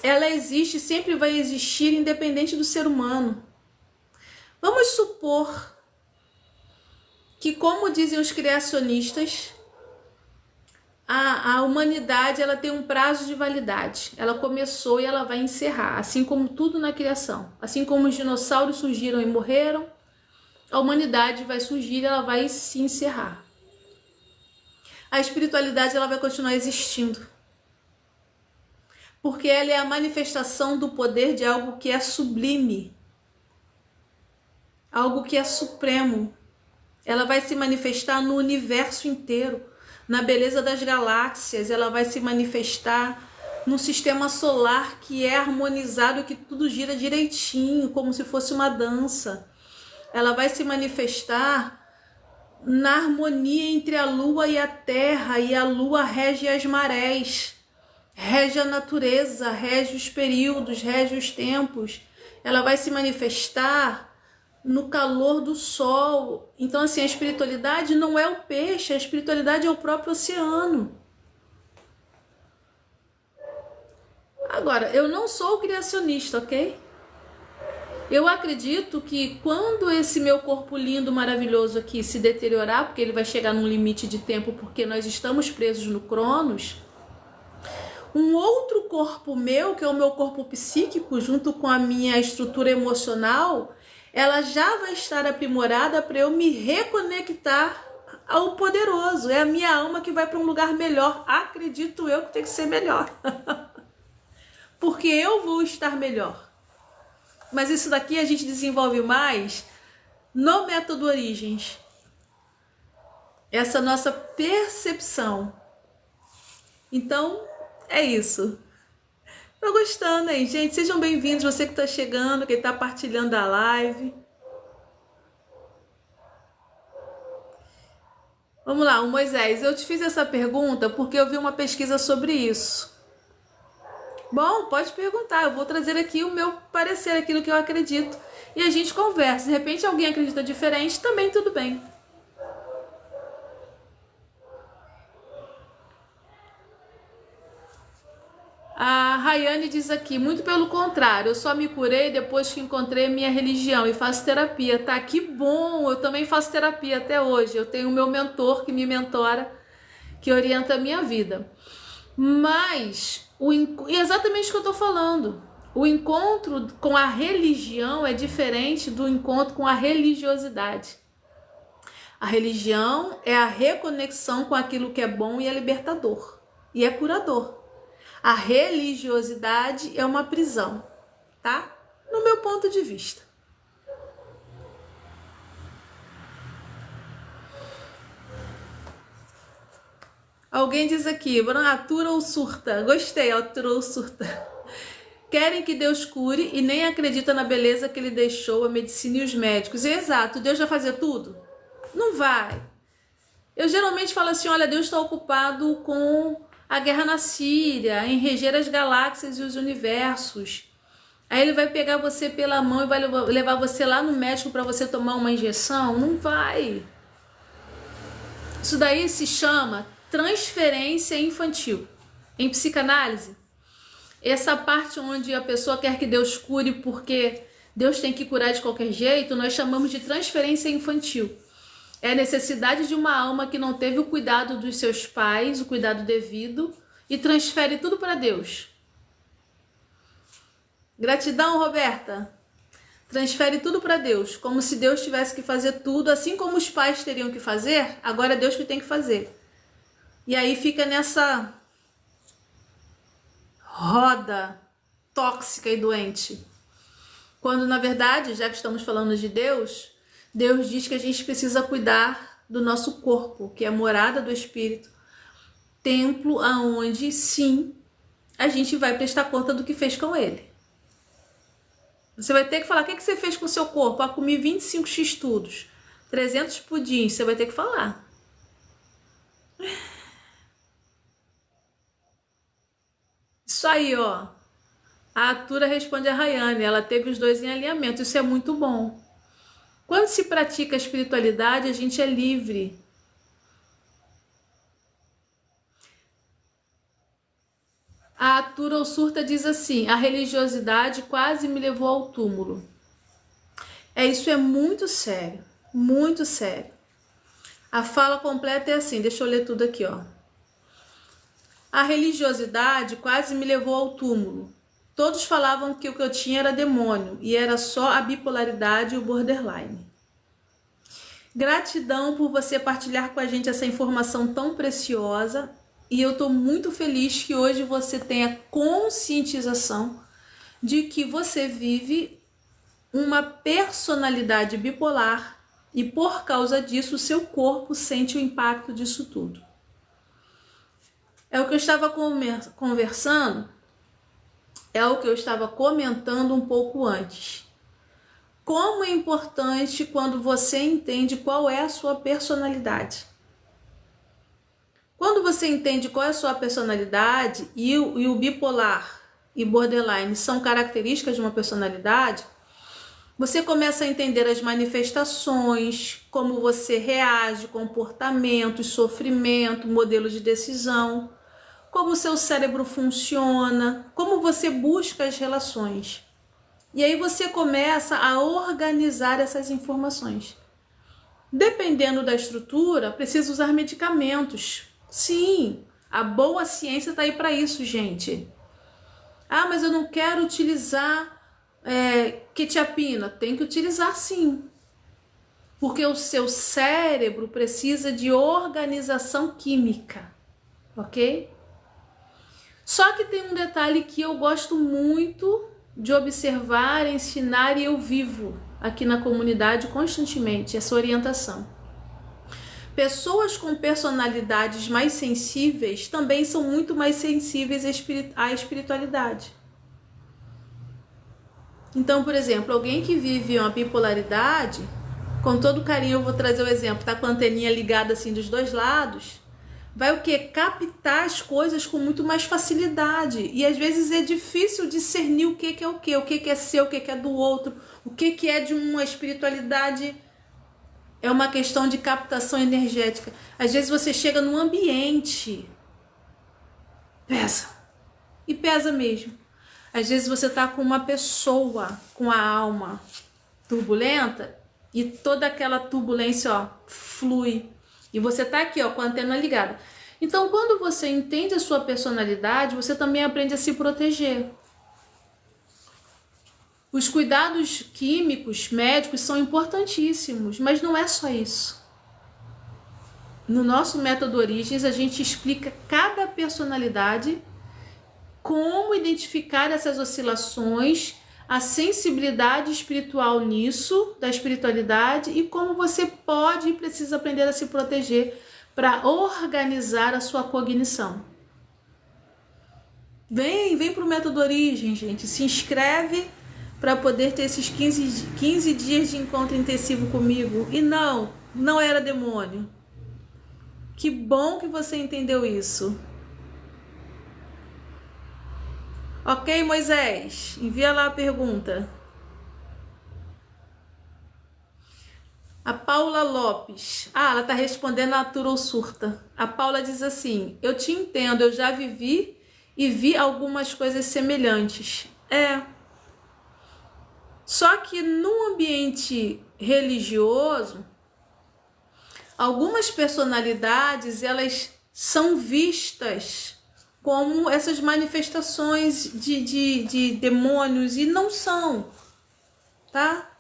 ela existe, sempre vai existir, independente do ser humano. Vamos supor que, como dizem os criacionistas, a humanidade ela tem um prazo de validade. Ela começou e ela vai encerrar, assim como tudo na criação. Assim como os dinossauros surgiram e morreram, a humanidade vai surgir e ela vai se encerrar. A espiritualidade ela vai continuar existindo. Porque ela é a manifestação do poder de algo que é sublime. Algo que é supremo. Ela vai se manifestar no universo inteiro. Na beleza das galáxias, ela vai se manifestar no sistema solar que é harmonizado, que tudo gira direitinho, como se fosse uma dança. Ela vai se manifestar na harmonia entre a lua e a terra, e a lua rege as marés, rege a natureza, rege os períodos, rege os tempos. Ela vai se manifestar no calor do sol. Então assim, a espiritualidade não é o peixe, a espiritualidade é o próprio oceano. Agora, eu não sou criacionista, ok? Eu acredito que quando esse meu corpo lindo, maravilhoso aqui se deteriorar, porque ele vai chegar num limite de tempo, porque nós estamos presos no Cronos, um outro corpo meu, que é o meu corpo psíquico, junto com a minha estrutura emocional, ela já vai estar aprimorada para eu me reconectar ao poderoso. É a minha alma que vai para um lugar melhor. Acredito eu que tem que ser melhor. Porque eu vou estar melhor. Mas isso daqui a gente desenvolve mais no método Origens. Essa nossa percepção. Então, é isso. Tô gostando, hein, gente? Sejam bem-vindos, você que tá chegando, que tá partilhando a live. Vamos lá, o Moisés, eu te fiz essa pergunta porque eu vi uma pesquisa sobre isso. Bom, pode perguntar, eu vou trazer aqui o meu parecer, aquilo que eu acredito. E a gente conversa. De repente alguém acredita diferente, também tudo bem. A Rayane diz aqui, muito pelo contrário, eu só me curei depois que encontrei minha religião e faço terapia, tá? Que bom, eu também faço terapia até hoje. Eu tenho o meu mentor que me mentora, que orienta a minha vida. Mas, exatamente o que eu tô falando, o encontro com a religião é diferente do encontro com a religiosidade. A religião é a reconexão com aquilo que é bom e é libertador, e é curador. A religiosidade é uma prisão, tá? No meu ponto de vista. Alguém diz aqui, atura ou surta? Gostei, atura ou surta. Querem que Deus cure e nem acredita na beleza que ele deixou a medicina e os médicos. Exato, Deus vai fazer tudo? Não vai. Eu geralmente falo assim, olha, Deus está ocupado com a guerra na Síria, em reger as galáxias e os universos. Aí ele vai pegar você pela mão e vai levar você lá no médico para você tomar uma injeção? Não vai. Isso daí se chama transferência infantil. Em psicanálise, essa parte onde a pessoa quer que Deus cure porque Deus tem que curar de qualquer jeito, nós chamamos de transferência infantil. É a necessidade de uma alma que não teve o cuidado dos seus pais, o cuidado devido, e transfere tudo para Deus. Gratidão, Roberta. Transfere tudo para Deus, como se Deus tivesse que fazer tudo, assim como os pais teriam que fazer, agora é Deus que tem que fazer. E aí fica nessa roda tóxica e doente. Quando, na verdade, já que estamos falando de Deus, Deus diz que a gente precisa cuidar do nosso corpo, que é a morada do Espírito, templo aonde, sim, a gente vai prestar conta do que fez com ele. Você vai ter que falar, o que você fez com o seu corpo? Comi 25 x-tudos, 300 pudins, você vai ter que falar. Isso aí, ó. A Atura responde a Rayane, ela teve os dois em alinhamento, isso é muito bom. Quando se pratica a espiritualidade, a gente é livre. A Atura ou Surta diz assim, a religiosidade quase me levou ao túmulo. Isso é muito sério, muito sério. A fala completa é assim, deixa eu ler tudo aqui, ó. A religiosidade quase me levou ao túmulo. Todos falavam que o que eu tinha era demônio e era só a bipolaridade e o borderline. Gratidão por você partilhar com a gente essa informação tão preciosa e eu estou muito feliz que hoje você tenha conscientização de que você vive uma personalidade bipolar e por causa disso o seu corpo sente o impacto disso tudo. É o que eu estava conversando, é o que eu estava comentando um pouco antes. Como é importante quando você entende qual é a sua personalidade. Quando você entende qual é a sua personalidade e o bipolar e borderline são características de uma personalidade, você começa a entender as manifestações, como você reage, comportamentos, sofrimento, modelo de decisão, como o seu cérebro funciona, como você busca as relações. E aí você começa a organizar essas informações. Dependendo da estrutura, precisa usar medicamentos. Sim, a boa ciência está aí para isso, gente. Ah, mas eu não quero utilizar quetiapina. Tem que utilizar sim. Porque o seu cérebro precisa de organização química, ok? Só que tem um detalhe que eu gosto muito de observar, ensinar e eu vivo aqui na comunidade constantemente, essa orientação. Pessoas com personalidades mais sensíveis também são muito mais sensíveis à espiritualidade. Então, por exemplo, alguém que vive uma bipolaridade, com todo carinho eu vou trazer o exemplo, tá com a anteninha ligada assim dos dois lados, vai o quê? Captar as coisas com muito mais facilidade. E às vezes é difícil discernir o que é o que é seu, o que é do outro, o que é de uma espiritualidade. É uma questão de captação energética. Às vezes você chega num ambiente, pesa. E pesa mesmo. Às vezes você tá com uma pessoa com a alma turbulenta e toda aquela turbulência, ó, flui. E você tá aqui, ó, com a antena ligada. Então, quando você entende a sua personalidade, você também aprende a se proteger. Os cuidados químicos, médicos são importantíssimos, mas não é só isso. No nosso método Origens, a gente explica cada personalidade, como identificar essas oscilações, a sensibilidade espiritual nisso, da espiritualidade, e como você pode e precisa aprender a se proteger para organizar a sua cognição. Vem para o método Origem, gente. Se inscreve para poder ter esses 15 dias de encontro intensivo comigo. E não era demônio. Que bom que você entendeu isso. Ok, Moisés? Envia lá a pergunta. A Paula Lopes. Ela está respondendo a Turo Surta. A Paula diz assim: eu te entendo, eu já vivi e vi algumas coisas semelhantes. Só que num ambiente religioso, algumas personalidades, elas são vistas como essas manifestações de demônios, e não são, tá?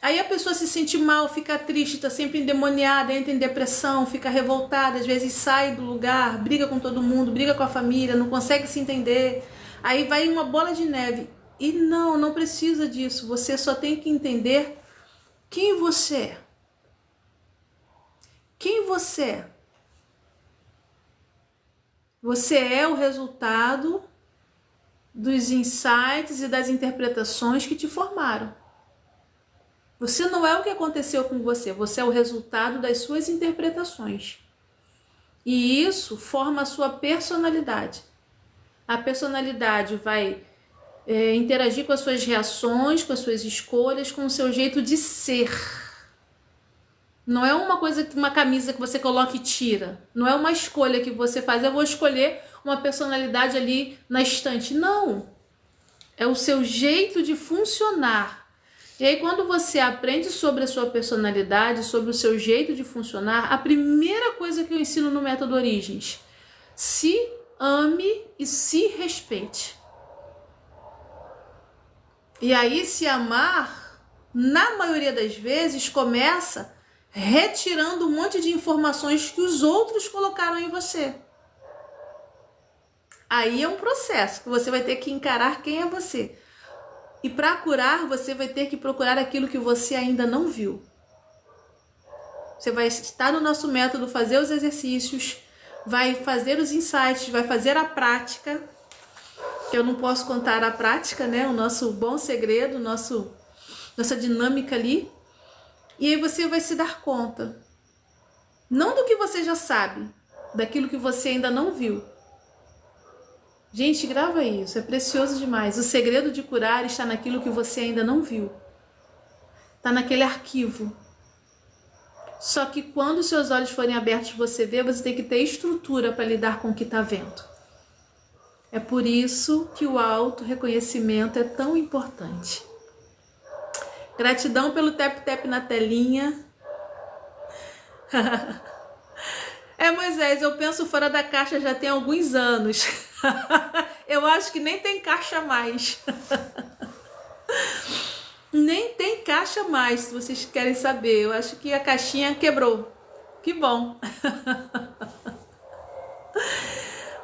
Aí a pessoa se sente mal, fica triste, tá sempre endemoniada, entra em depressão, fica revoltada, às vezes sai do lugar, briga com todo mundo, briga com a família, não consegue se entender. Aí vai uma bola de neve. E não precisa disso. Você só tem que entender quem você é. Quem você é? Você é o resultado dos insights e das interpretações que te formaram. Você não é o que aconteceu com você, você é o resultado das suas interpretações. E isso forma a sua personalidade. A personalidade vai interagir com as suas reações, com as suas escolhas, com o seu jeito de ser. Não é uma coisa, uma camisa que você coloca e tira. Não é uma escolha que você faz. Eu vou escolher uma personalidade ali na estante. Não. É o seu jeito de funcionar. E aí, quando você aprende sobre a sua personalidade, sobre o seu jeito de funcionar, a primeira coisa que eu ensino no método Origens: se ame e se respeite. E aí, se amar, na maioria das vezes, começa retirando um monte de informações que os outros colocaram em você. Aí é um processo que você vai ter que encarar quem é você. E para curar, você vai ter que procurar aquilo que você ainda não viu. Você vai estar no nosso método, fazer os exercícios, vai fazer os insights, vai fazer a prática, que eu não posso contar a prática, né? O nosso bom segredo, nossa dinâmica ali. E aí você vai se dar conta, não do que você já sabe, daquilo que você ainda não viu. Gente, grava isso, é precioso demais. O segredo de curar está naquilo que você ainda não viu. Está naquele arquivo. Só que quando os seus olhos forem abertos, você tem que ter estrutura para lidar com o que está vendo. É por isso que o auto-reconhecimento é tão importante. Gratidão pelo tap-tap na telinha. Moisés, eu penso fora da caixa já tem alguns anos. Eu acho que nem tem caixa mais. Nem tem caixa mais, se vocês querem saber. Eu acho que a caixinha quebrou. Que bom.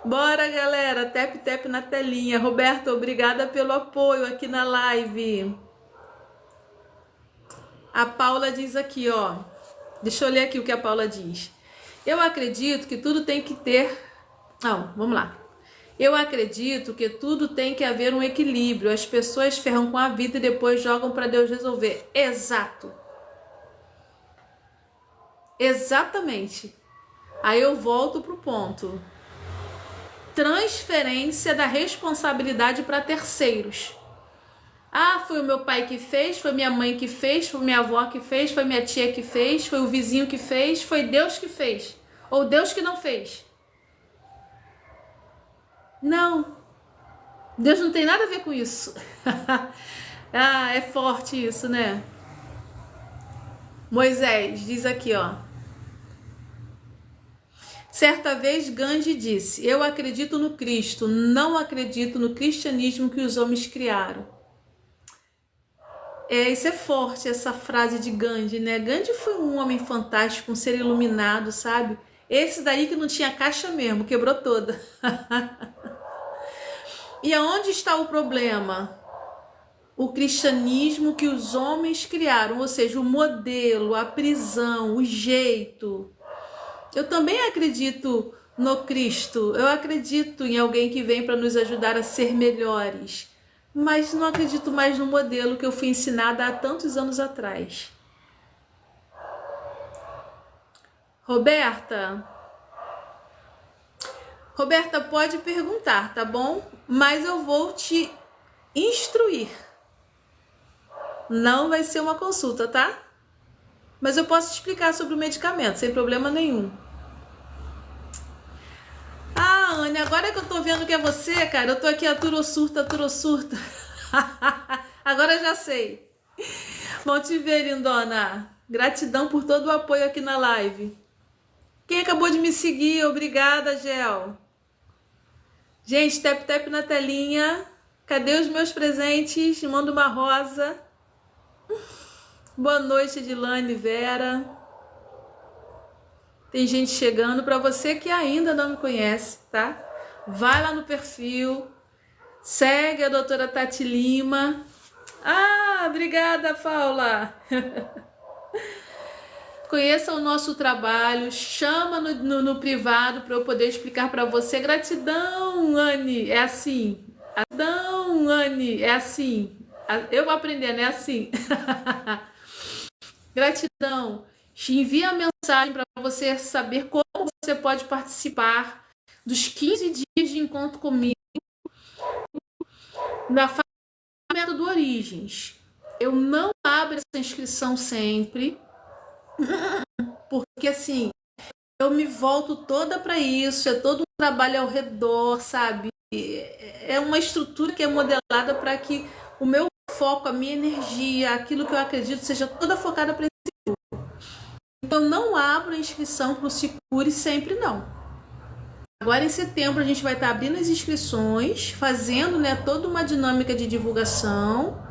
Bora, galera. Tap-tap na telinha. Roberto, obrigada pelo apoio aqui na live. A Paula diz aqui, ó. Deixa eu ler aqui o que a Paula diz. Eu acredito que tudo tem que ter... Não, vamos lá. Eu acredito que tudo tem que haver um equilíbrio. As pessoas ferram com a vida e depois jogam para Deus resolver. Exato. Exatamente. Aí eu volto pro ponto. Transferência da responsabilidade para terceiros. Ah, foi o meu pai que fez, foi minha mãe que fez, foi minha avó que fez, foi minha tia que fez, foi o vizinho que fez, foi Deus que fez. Ou Deus que não fez. Não. Deus não tem nada a ver com isso. Ah, é forte isso, né? Moisés diz aqui, ó. Certa vez Gandhi disse: eu acredito no Cristo, não acredito no cristianismo que os homens criaram. Isso é forte, essa frase de Gandhi, né? Gandhi foi um homem fantástico, um ser iluminado, sabe? Esse daí que não tinha caixa mesmo, quebrou toda. E aonde está o problema? O cristianismo que os homens criaram, ou seja, o modelo, a prisão, o jeito. Eu também acredito no Cristo, eu acredito em alguém que vem para nos ajudar a ser melhores, mas não acredito mais no modelo que eu fui ensinada há tantos anos atrás. Roberta, pode perguntar, tá bom? Mas eu vou te instruir. Não vai ser uma consulta, tá? Mas eu posso te explicar sobre o medicamento, sem problema nenhum. Ah, Anne, agora que eu tô vendo que é você, cara, eu tô aqui a turossurta. Agora já sei. Bom te ver, lindona. Gratidão por todo o apoio aqui na live. Quem acabou de me seguir, obrigada, Gel. Gente, tap na telinha. Cadê os meus presentes? Manda uma rosa. Boa noite, Edilane, Vera. Tem gente chegando. Para você que ainda não me conhece, tá? Vai lá no perfil. Segue a doutora Tati Lima. Ah, obrigada, Paula. Conheça o nosso trabalho. Chama no privado para eu poder explicar para você. Gratidão, Anne. É assim. Gratidão, Anne. É assim. Eu vou aprendendo, é assim. Gratidão. Te envia a mensagem para você saber como você pode participar dos 15 dias de encontro comigo na fase do Origens. Eu não abro essa inscrição sempre, porque assim, eu me volto toda para isso, é todo um trabalho ao redor, sabe? É uma estrutura que é modelada para que o meu foco, a minha energia, aquilo que eu acredito, seja toda focada para esse grupo. Então, eu não abro a inscrição para o Sicure sempre, não. Agora, em setembro, a gente vai estar abrindo as inscrições, fazendo, né, toda uma dinâmica de divulgação.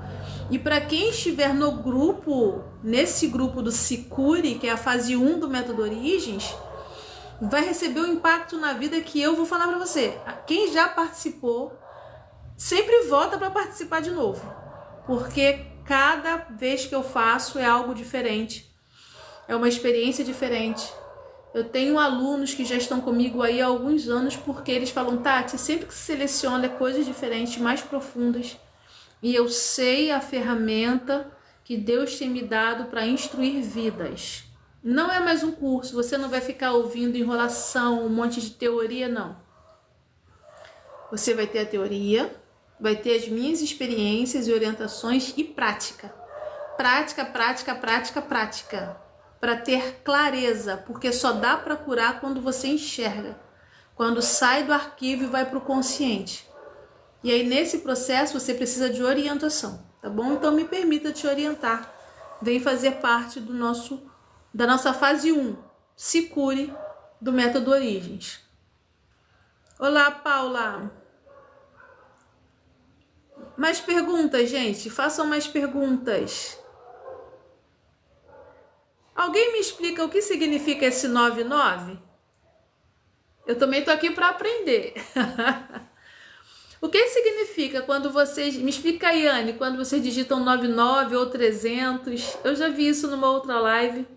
E para quem estiver no grupo, nesse grupo do Sicure, que é a fase 1 do Método Origens, vai receber um impacto na vida que eu vou falar para você. Quem já participou, sempre volta para participar de novo. Porque cada vez que eu faço é algo diferente. É uma experiência diferente. Eu tenho alunos que já estão comigo aí há alguns anos porque eles falam: Tati, sempre que se seleciona coisas diferentes, mais profundas. E eu sei a ferramenta que Deus tem me dado para instruir vidas. Não é mais um curso, você não vai ficar ouvindo enrolação, um monte de teoria, não. Você vai ter a teoria, vai ter as minhas experiências e orientações e prática. Prática. Para ter clareza, porque só dá para curar quando você enxerga. Quando sai do arquivo e vai para o consciente. E aí, nesse processo, você precisa de orientação, tá bom? Então, me permita te orientar. Vem fazer parte da nossa fase 1, Sicure, do Método Origens. Olá, Paula. Mais perguntas, gente? Façam mais perguntas. Alguém me explica o que significa esse 99? Eu também tô aqui para aprender. O que significa quando vocês... Me explica aí, Anne, quando vocês digitam 99 ou 300. Eu já vi isso numa outra live.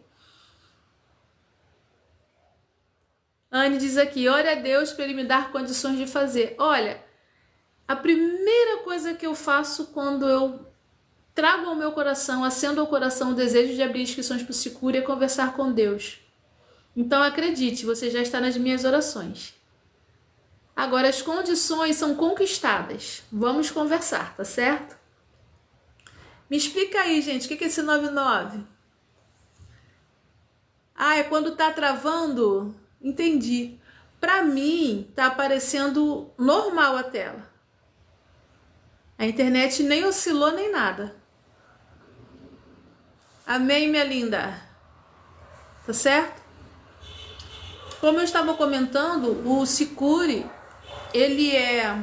Anne diz aqui: ore a Deus para Ele me dar condições de fazer. Olha, a primeira coisa que eu faço quando eu trago ao meu coração, acendo ao coração o desejo de abrir inscrições para o Sicure é conversar com Deus. Então acredite, você já está nas minhas orações. Agora as condições são conquistadas. Vamos conversar, tá certo? Me explica aí, gente, o que é esse 99? Ah, é quando tá travando? Entendi. Para mim, tá aparecendo normal a tela. A internet nem oscilou nem nada. Amém, minha linda? Tá certo? Como eu estava comentando, o Sicuri, ele é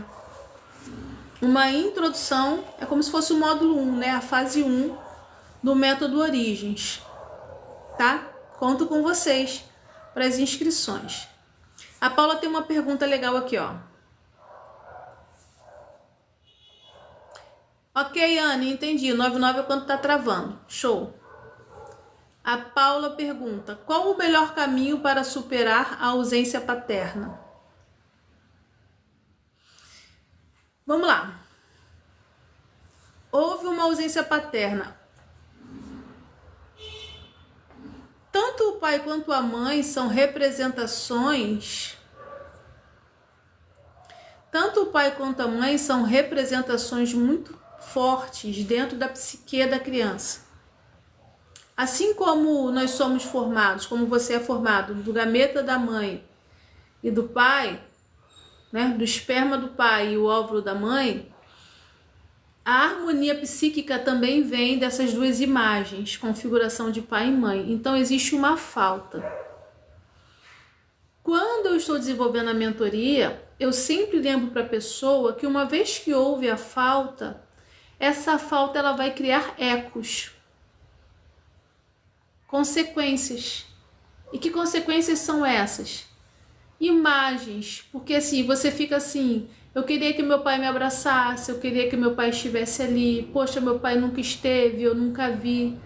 uma introdução, é como se fosse o módulo 1, né? A fase 1 do método Origens, tá? Conto com vocês para as inscrições. A Paula tem uma pergunta legal aqui, ó. Ok, Anne, entendi. 99 é quando tá travando. Show. A Paula pergunta: qual o melhor caminho para superar a ausência paterna? Vamos lá. Houve uma ausência paterna. Tanto o pai quanto a mãe são representações. Tanto o pai quanto a mãe são representações muito fortes dentro da psique da criança. Assim como nós somos formados, como você é formado do gameta da mãe e do pai, né, do esperma do pai e o óvulo da mãe, a harmonia psíquica também vem dessas duas imagens, configuração de pai e mãe. Então existe uma falta. Quando eu estou desenvolvendo a mentoria, eu sempre lembro para a pessoa que uma vez que houve a falta, essa falta ela vai criar ecos, consequências. E que consequências são essas? Imagens, porque assim, você fica assim, eu queria que meu pai me abraçasse, eu queria que meu pai estivesse ali, poxa, meu pai nunca esteve, eu nunca vi.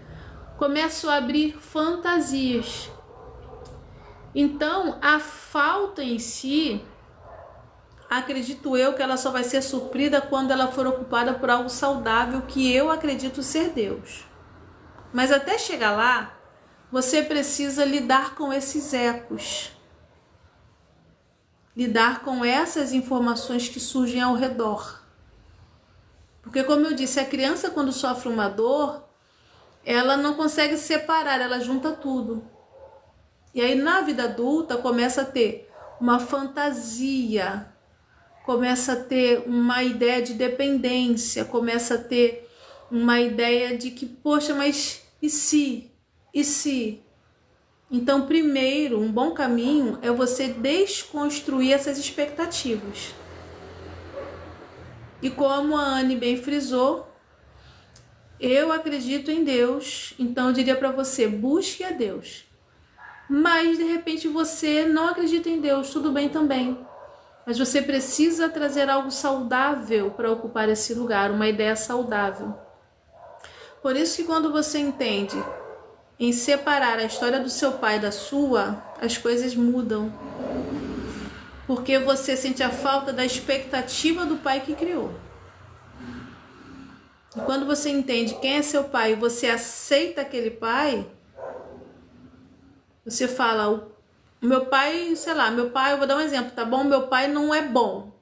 Começo a abrir fantasias. Então, a falta em si, acredito eu que ela só vai ser suprida quando ela for ocupada por algo saudável que eu acredito ser Deus. Mas até chegar lá, você precisa lidar com esses ecos. Lidar com essas informações que surgem ao redor. Porque, como eu disse, a criança quando sofre uma dor, ela não consegue separar, ela junta tudo. E aí na vida adulta começa a ter uma fantasia, começa a ter uma ideia de dependência, começa a ter uma ideia de que, poxa, mas e se? E se? Então, primeiro, um bom caminho é você desconstruir essas expectativas. E como a Anne bem frisou, eu acredito em Deus, então eu diria para você, busque a Deus. Mas, de repente, você não acredita em Deus, tudo bem também. Mas você precisa trazer algo saudável para ocupar esse lugar, uma ideia saudável. Por isso que quando você entende em separar a história do seu pai da sua, as coisas mudam. Porque você sente a falta da expectativa do pai que criou. E quando você entende quem é seu pai e você aceita aquele pai, você fala, o meu pai, sei lá, meu pai, eu vou dar um exemplo, tá bom? Meu pai não é bom.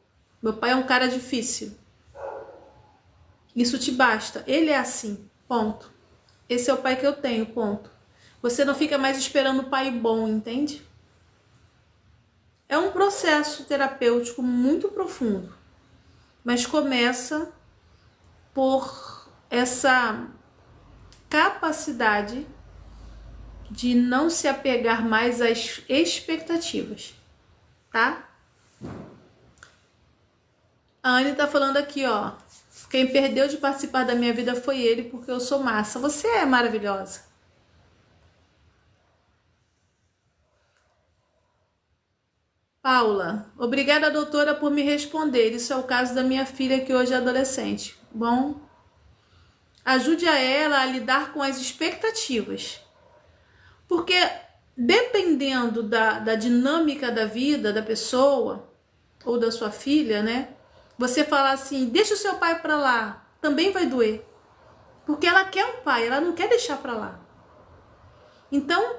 Meu pai é um cara difícil. Isso te basta. Ele é assim, ponto. Esse é o pai que eu tenho, ponto. Você não fica mais esperando o pai bom, entende? É um processo terapêutico muito profundo, mas começa por essa capacidade de não se apegar mais às expectativas, tá? A Anne tá falando aqui, ó. Quem perdeu de participar da minha vida foi ele, porque eu sou massa. Você é maravilhosa. Paula, obrigada, doutora, por me responder. Isso é o caso da minha filha, que hoje é adolescente. Bom, ajude a ela a lidar com as expectativas. Porque dependendo da dinâmica da vida da pessoa, ou da sua filha, né? Você falar assim, deixa o seu pai pra lá, também vai doer. Porque ela quer um pai, ela não quer deixar pra lá. Então,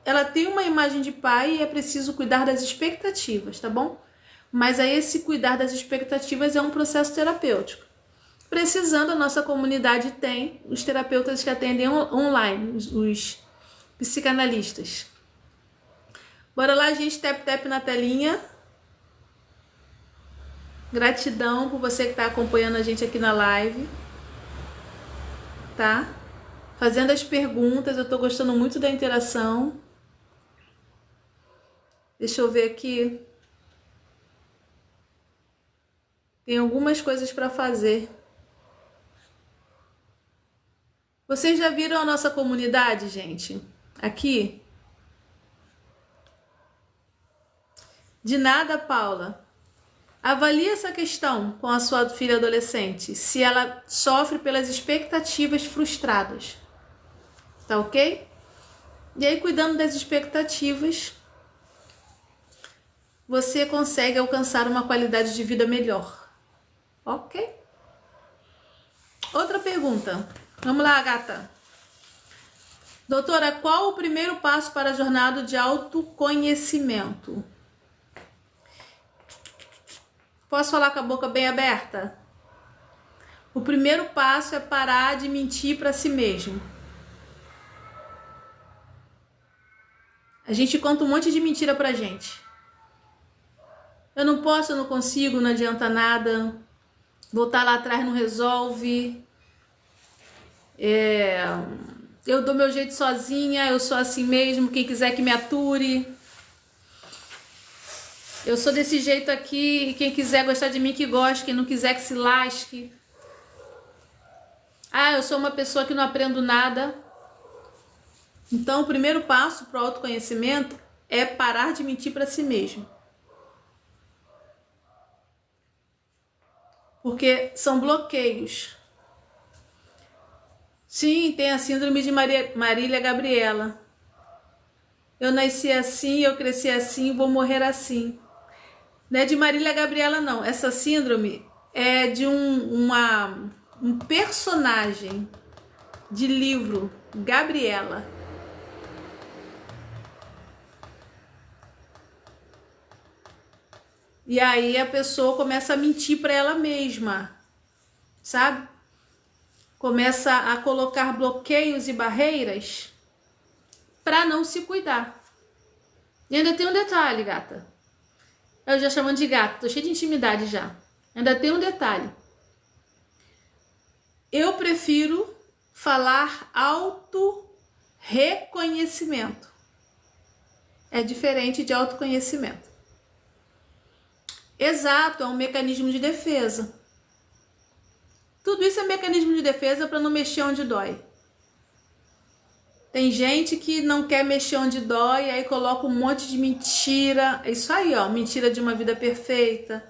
ela tem uma imagem de pai e é preciso cuidar das expectativas, tá bom? Mas aí esse cuidar das expectativas é um processo terapêutico. Precisando, a nossa comunidade tem os terapeutas que atendem online, os psicanalistas. Bora lá, gente, tap na telinha. Gratidão por você que está acompanhando a gente aqui na live, tá? Fazendo as perguntas, eu tô gostando muito da interação. Deixa eu ver aqui. Tem algumas coisas para fazer. Vocês já viram a nossa comunidade, gente? Aqui? De nada, Paula. Avalie essa questão com a sua filha adolescente, se ela sofre pelas expectativas frustradas. Tá ok? E aí, cuidando das expectativas, você consegue alcançar uma qualidade de vida melhor. Ok? Outra pergunta. Vamos lá, gata. Doutora, qual o primeiro passo para a jornada de autoconhecimento? Posso falar com a boca bem aberta? O primeiro passo é parar de mentir para si mesmo. A gente conta um monte de mentira pra gente. Eu não posso, eu não consigo, não adianta nada. Voltar lá atrás não resolve. Eu dou meu jeito sozinha, eu sou assim mesmo, quem quiser que me ature. Eu sou desse jeito aqui, e quem quiser gostar de mim que goste, quem não quiser que se lasque. Ah, eu sou uma pessoa que não aprendo nada. Então, o primeiro passo para o autoconhecimento é parar de mentir para si mesmo. Porque são bloqueios. Sim, tem a síndrome de Marília Gabriela. Eu nasci assim, eu cresci assim, vou morrer assim. Não é de Marília Gabriela, não. Essa síndrome é de um personagem de livro, Gabriela. E aí a pessoa começa a mentir para ela mesma, sabe? Começa a colocar bloqueios e barreiras para não se cuidar. E ainda tem um detalhe, gata. Eu já chamando de gata, tô cheia de intimidade já. Ainda tem um detalhe. Eu prefiro falar auto-reconhecimento. É diferente de autoconhecimento. Exato, é um mecanismo de defesa. Tudo isso é mecanismo de defesa para não mexer onde dói. Tem gente que não quer mexer onde dói, aí coloca um monte de mentira. É isso aí, ó, mentira de uma vida perfeita,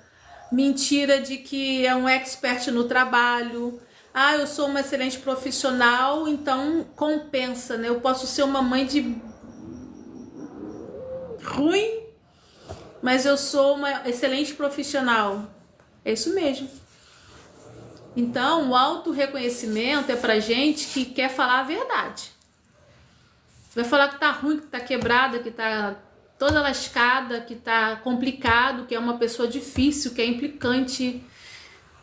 mentira de que é um expert no trabalho. Ah, eu sou uma excelente profissional, então compensa, né? Eu posso ser uma mãe de ruim, mas eu sou uma excelente profissional. É isso mesmo. Então, o auto-reconhecimento é pra gente que quer falar a verdade. Vai falar que tá ruim, que tá quebrada, que tá toda lascada, que tá complicado, que é uma pessoa difícil, que é implicante.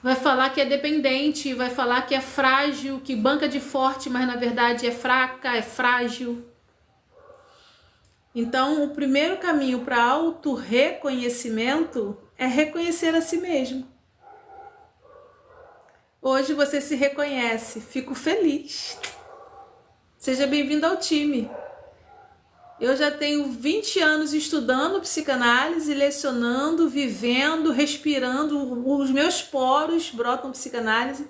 Vai falar que é dependente, vai falar que é frágil, que banca de forte, mas na verdade é fraca, é frágil. Então, o primeiro caminho para auto-reconhecimento é reconhecer a si mesmo. Hoje você se reconhece, fico feliz. Seja bem-vindo ao time. Eu já tenho 20 anos estudando psicanálise, lecionando, vivendo, respirando. Os meus poros brotam psicanálise.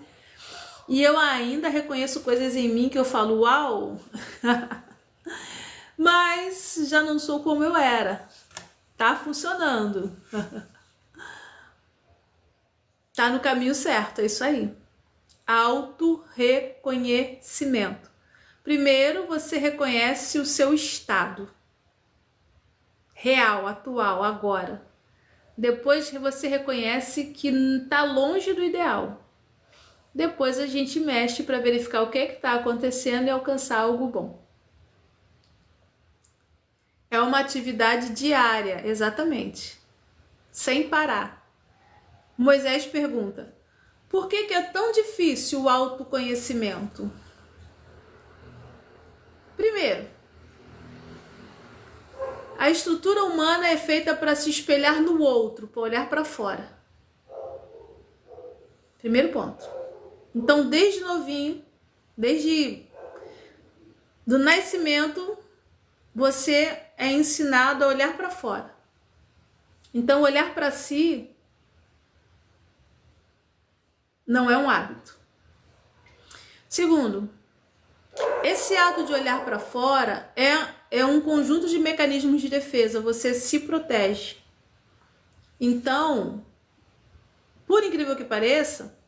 E eu ainda reconheço coisas em mim que eu falo, uau! Mas já não sou como eu era. Tá funcionando. Tá no caminho certo, é isso aí. Auto-reconhecimento. Primeiro, você reconhece o seu estado real, atual, agora. Depois você reconhece que está longe do ideal. Depois a gente mexe para verificar o que está acontecendo e alcançar algo bom. É uma atividade diária, exatamente. Sem parar. Moisés pergunta: por que é tão difícil o autoconhecimento? Primeiro, a estrutura humana é feita para se espelhar no outro, para olhar para fora. Primeiro ponto. Então, desde novinho, desde do nascimento, você é ensinado a olhar para fora. Então, olhar para si não é um hábito. Segundo, esse ato de olhar para fora é um conjunto de mecanismos de defesa. Você se protege. Então, por incrível que pareça,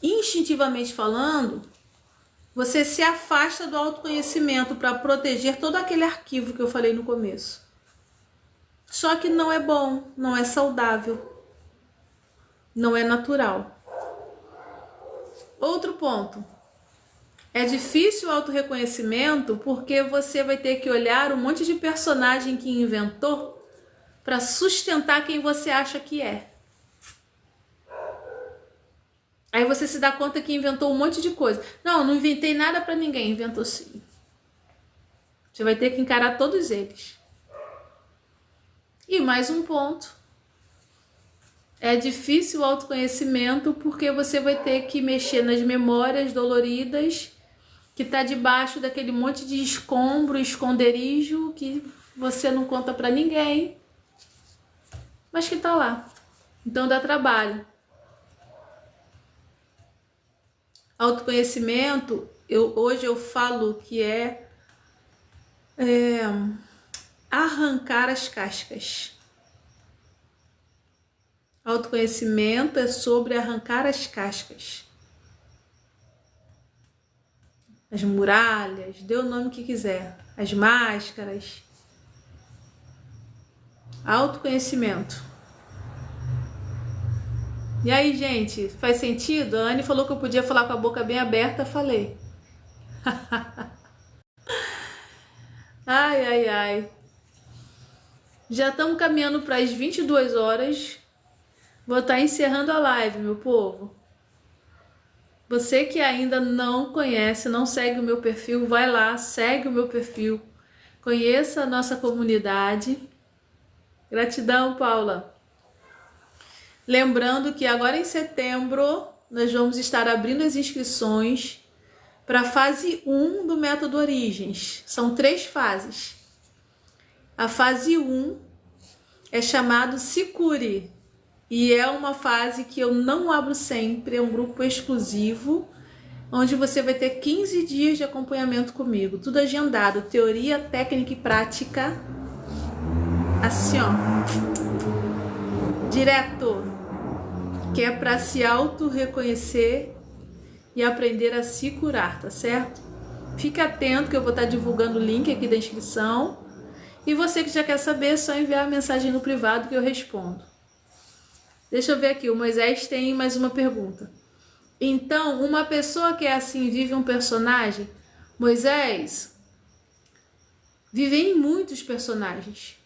instintivamente falando, você se afasta do autoconhecimento para proteger todo aquele arquivo que eu falei no começo. Só que não é bom, não é saudável, não é natural. Outro ponto. É difícil o autorreconhecimento porque você vai ter que olhar um monte de personagem que inventou para sustentar quem você acha que é. Aí você se dá conta que inventou um monte de coisa. Não inventei nada para ninguém, inventou sim. Você vai ter que encarar todos eles. E mais um ponto. É difícil o autoconhecimento porque você vai ter que mexer nas memórias doloridas que tá debaixo daquele monte de escombro, esconderijo que você não conta para ninguém, mas que tá lá. Então dá trabalho. Autoconhecimento, hoje eu falo que é arrancar as cascas. Autoconhecimento é sobre arrancar as cascas. As muralhas, dê o nome que quiser. As máscaras. Autoconhecimento. E aí, gente, faz sentido? A Anne falou que eu podia falar com a boca bem aberta, falei. Ai. Já estamos caminhando para as 22 horas. Vou estar encerrando a live, meu povo. Você que ainda não conhece, não segue o meu perfil, vai lá, segue o meu perfil. Conheça a nossa comunidade. Gratidão, Paula. Lembrando que agora em setembro nós vamos estar abrindo as inscrições para a fase 1 do Método Origens. São 3 fases. A fase 1 é chamado Se Cure. E é uma fase que eu não abro sempre, é um grupo exclusivo, onde você vai ter 15 dias de acompanhamento comigo, tudo agendado, teoria, técnica e prática, assim ó, direto, que é para se auto-reconhecer e aprender a se curar, tá certo? Fique atento que eu vou estar divulgando o link aqui da inscrição, e você que já quer saber, é só enviar a mensagem no privado que eu respondo. Deixa eu ver aqui, o Moisés tem mais uma pergunta. Então, uma pessoa que é assim vive um personagem? Moisés, vive em muitos personagens.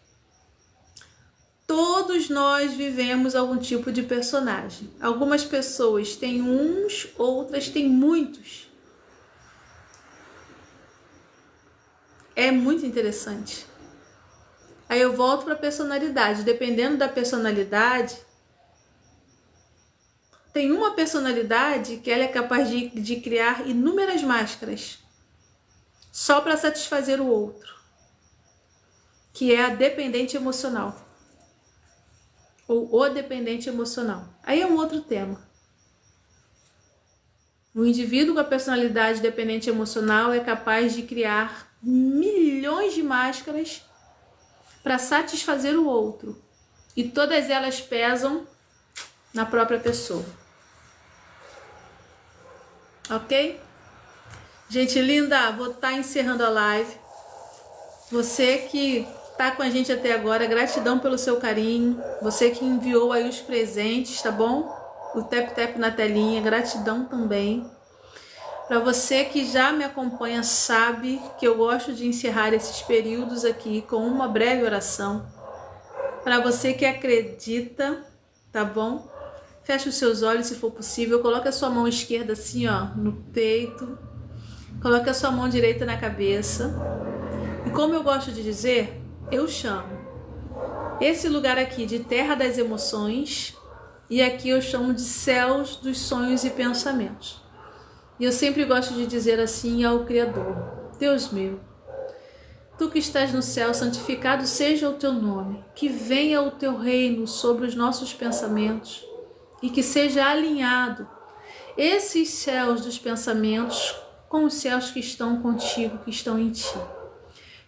Todos nós vivemos algum tipo de personagem. Algumas pessoas têm uns, outras têm muitos. É muito interessante. Aí eu volto para a personalidade. Dependendo da personalidade, tem uma personalidade que ela é capaz de criar inúmeras máscaras só para satisfazer o outro, que é a dependente emocional ou o dependente emocional. Aí é um outro tema. O indivíduo com a personalidade dependente emocional é capaz de criar milhões de máscaras para satisfazer o outro, e todas elas pesam na própria pessoa. Ok? Gente linda, vou estar encerrando a live. Você que tá com a gente até agora, gratidão pelo seu carinho. Você que enviou aí os presentes, tá bom? O tap-tap na telinha, gratidão também. Para você que já me acompanha sabe que eu gosto de encerrar esses períodos aqui com uma breve oração. Para você que acredita, tá bom? Feche os seus olhos se for possível, coloque a sua mão esquerda assim, ó, no peito. Coloque a sua mão direita na cabeça. E como eu gosto de dizer, eu chamo esse lugar aqui de terra das emoções e aqui eu chamo de céus dos sonhos e pensamentos. E eu sempre gosto de dizer assim ao Criador: Deus meu, Tu que estás no céu, santificado seja o Teu nome, que venha o Teu reino sobre os nossos pensamentos e que seja alinhado esses céus dos pensamentos com os céus que estão contigo, que estão em Ti.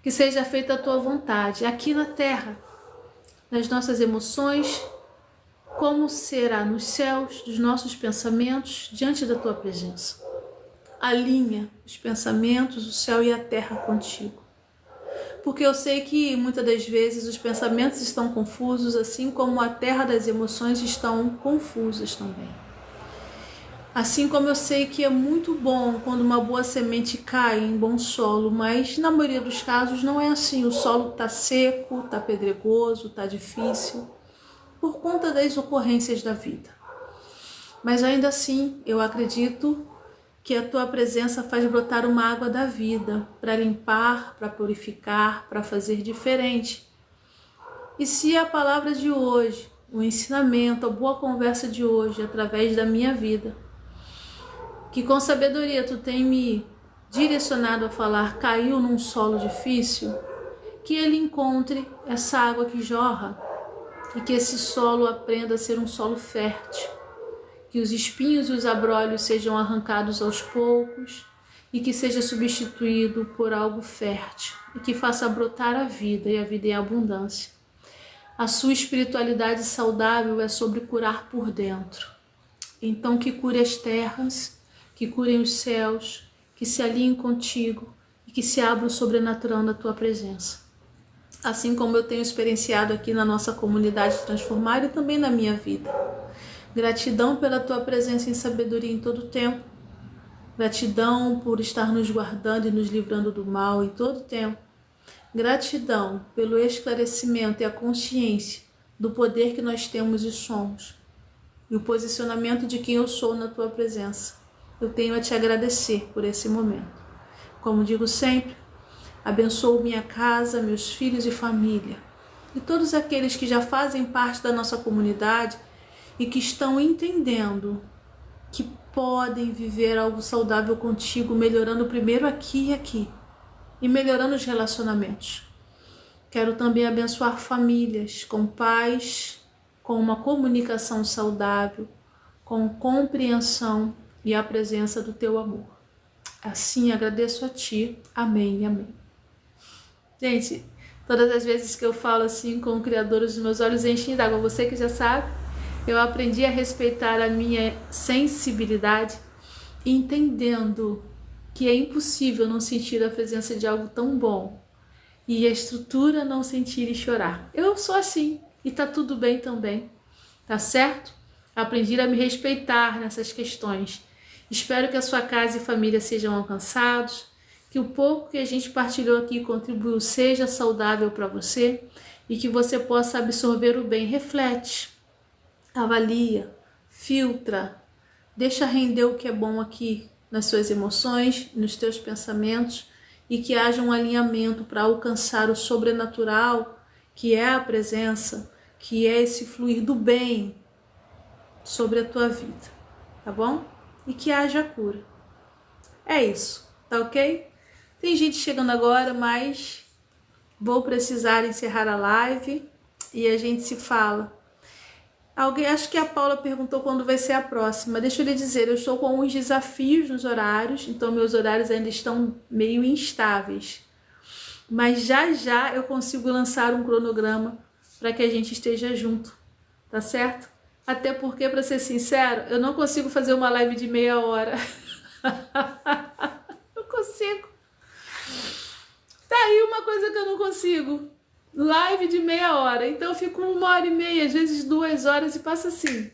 Que seja feita a Tua vontade aqui na terra, nas nossas emoções, como será nos céus dos nossos pensamentos diante da Tua presença. Alinha os pensamentos, o céu e a terra contigo. Porque eu sei que muitas das vezes os pensamentos estão confusos, assim como a terra das emoções estão confusas também. Assim como eu sei que é muito bom quando uma boa semente cai em bom solo, mas na maioria dos casos não é assim. O solo está seco, está pedregoso, está difícil, por conta das ocorrências da vida. Mas ainda assim, eu acredito que a Tua presença faz brotar uma água da vida, para limpar, para purificar, para fazer diferente. E se a palavra de hoje, o ensinamento, a boa conversa de hoje, através da minha vida, que com sabedoria Tu tem me direcionado a falar, caiu num solo difícil, que ele encontre essa água que jorra e que esse solo aprenda a ser um solo fértil. Que os espinhos e os abrolhos sejam arrancados aos poucos e que seja substituído por algo fértil e que faça brotar a vida e a vida em abundância. A sua espiritualidade saudável é sobre curar por dentro. Então que cure as terras, que curem os céus, que se alinhem contigo e que se abra o sobrenatural na Tua presença. Assim como eu tenho experienciado aqui na nossa comunidade Transformar e também na minha vida. Gratidão pela Tua presença em sabedoria em todo o tempo. Gratidão por estar nos guardando e nos livrando do mal em todo o tempo. Gratidão pelo esclarecimento e a consciência do poder que nós temos e somos. E o posicionamento de quem eu sou na Tua presença. Eu tenho a Te agradecer por esse momento. Como digo sempre, abençoo minha casa, meus filhos e família. E todos aqueles que já fazem parte da nossa comunidade e que estão entendendo que podem viver algo saudável contigo, melhorando primeiro aqui e aqui, e melhorando os relacionamentos. Quero também abençoar famílias com paz, com uma comunicação saudável, com compreensão e a presença do Teu amor. Assim agradeço a Ti. Amém e amém. Gente, todas as vezes que eu falo assim com o Criador, os meus olhos enchem d'água. Você que já sabe, eu aprendi a respeitar a minha sensibilidade, entendendo que é impossível não sentir a presença de algo tão bom e a estrutura não sentir e chorar. Eu sou assim e tá tudo bem também, tá certo? Aprendi a me respeitar nessas questões. Espero que a sua casa e família sejam alcançados, que o pouco que a gente partilhou aqui contribuiu seja saudável para você e que você possa absorver o bem. Reflete. Avalia, filtra, deixa render o que é bom aqui nas suas emoções, nos teus pensamentos e que haja um alinhamento para alcançar o sobrenatural, que é a presença, que é esse fluir do bem sobre a tua vida, tá bom? E que haja cura. É isso, tá ok? Tem gente chegando agora, mas vou precisar encerrar a live e a gente se fala. Acho que a Paula perguntou quando vai ser a próxima. Deixa eu lhe dizer, eu estou com uns desafios nos horários, então meus horários ainda estão meio instáveis. Mas já eu consigo lançar um cronograma para que a gente esteja junto, tá certo? Até porque, para ser sincero, eu não consigo fazer uma live de meia hora. Não consigo. Tá aí uma coisa que eu não consigo. Live de meia hora, então eu fico 1h30, às vezes 2 horas e passa assim.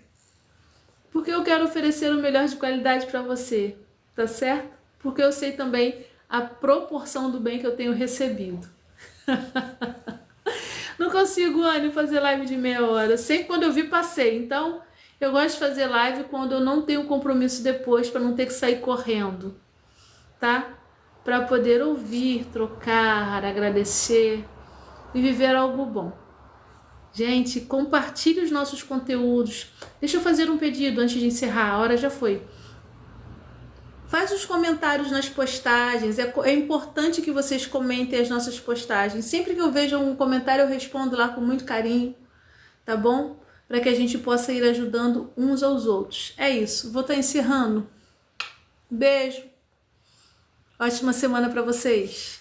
Porque eu quero oferecer o melhor de qualidade para você, tá certo? porque eu sei também a proporção do bem que eu tenho recebido. Não consigo, Anny, fazer live de meia hora. Sempre quando eu vi, passei. Então, eu gosto de fazer live quando eu não tenho compromisso depois, para não ter que sair correndo, tá? Para poder ouvir, trocar, agradecer e viver algo bom. Gente, compartilhe os nossos conteúdos. Deixa eu fazer um pedido antes de encerrar, a hora já foi. Faz os comentários nas postagens, é importante que vocês comentem as nossas postagens. Sempre que eu vejo um comentário eu respondo lá com muito carinho, tá bom? Para que a gente possa ir ajudando uns aos outros. É isso, vou estar encerrando. Beijo, ótima semana para vocês.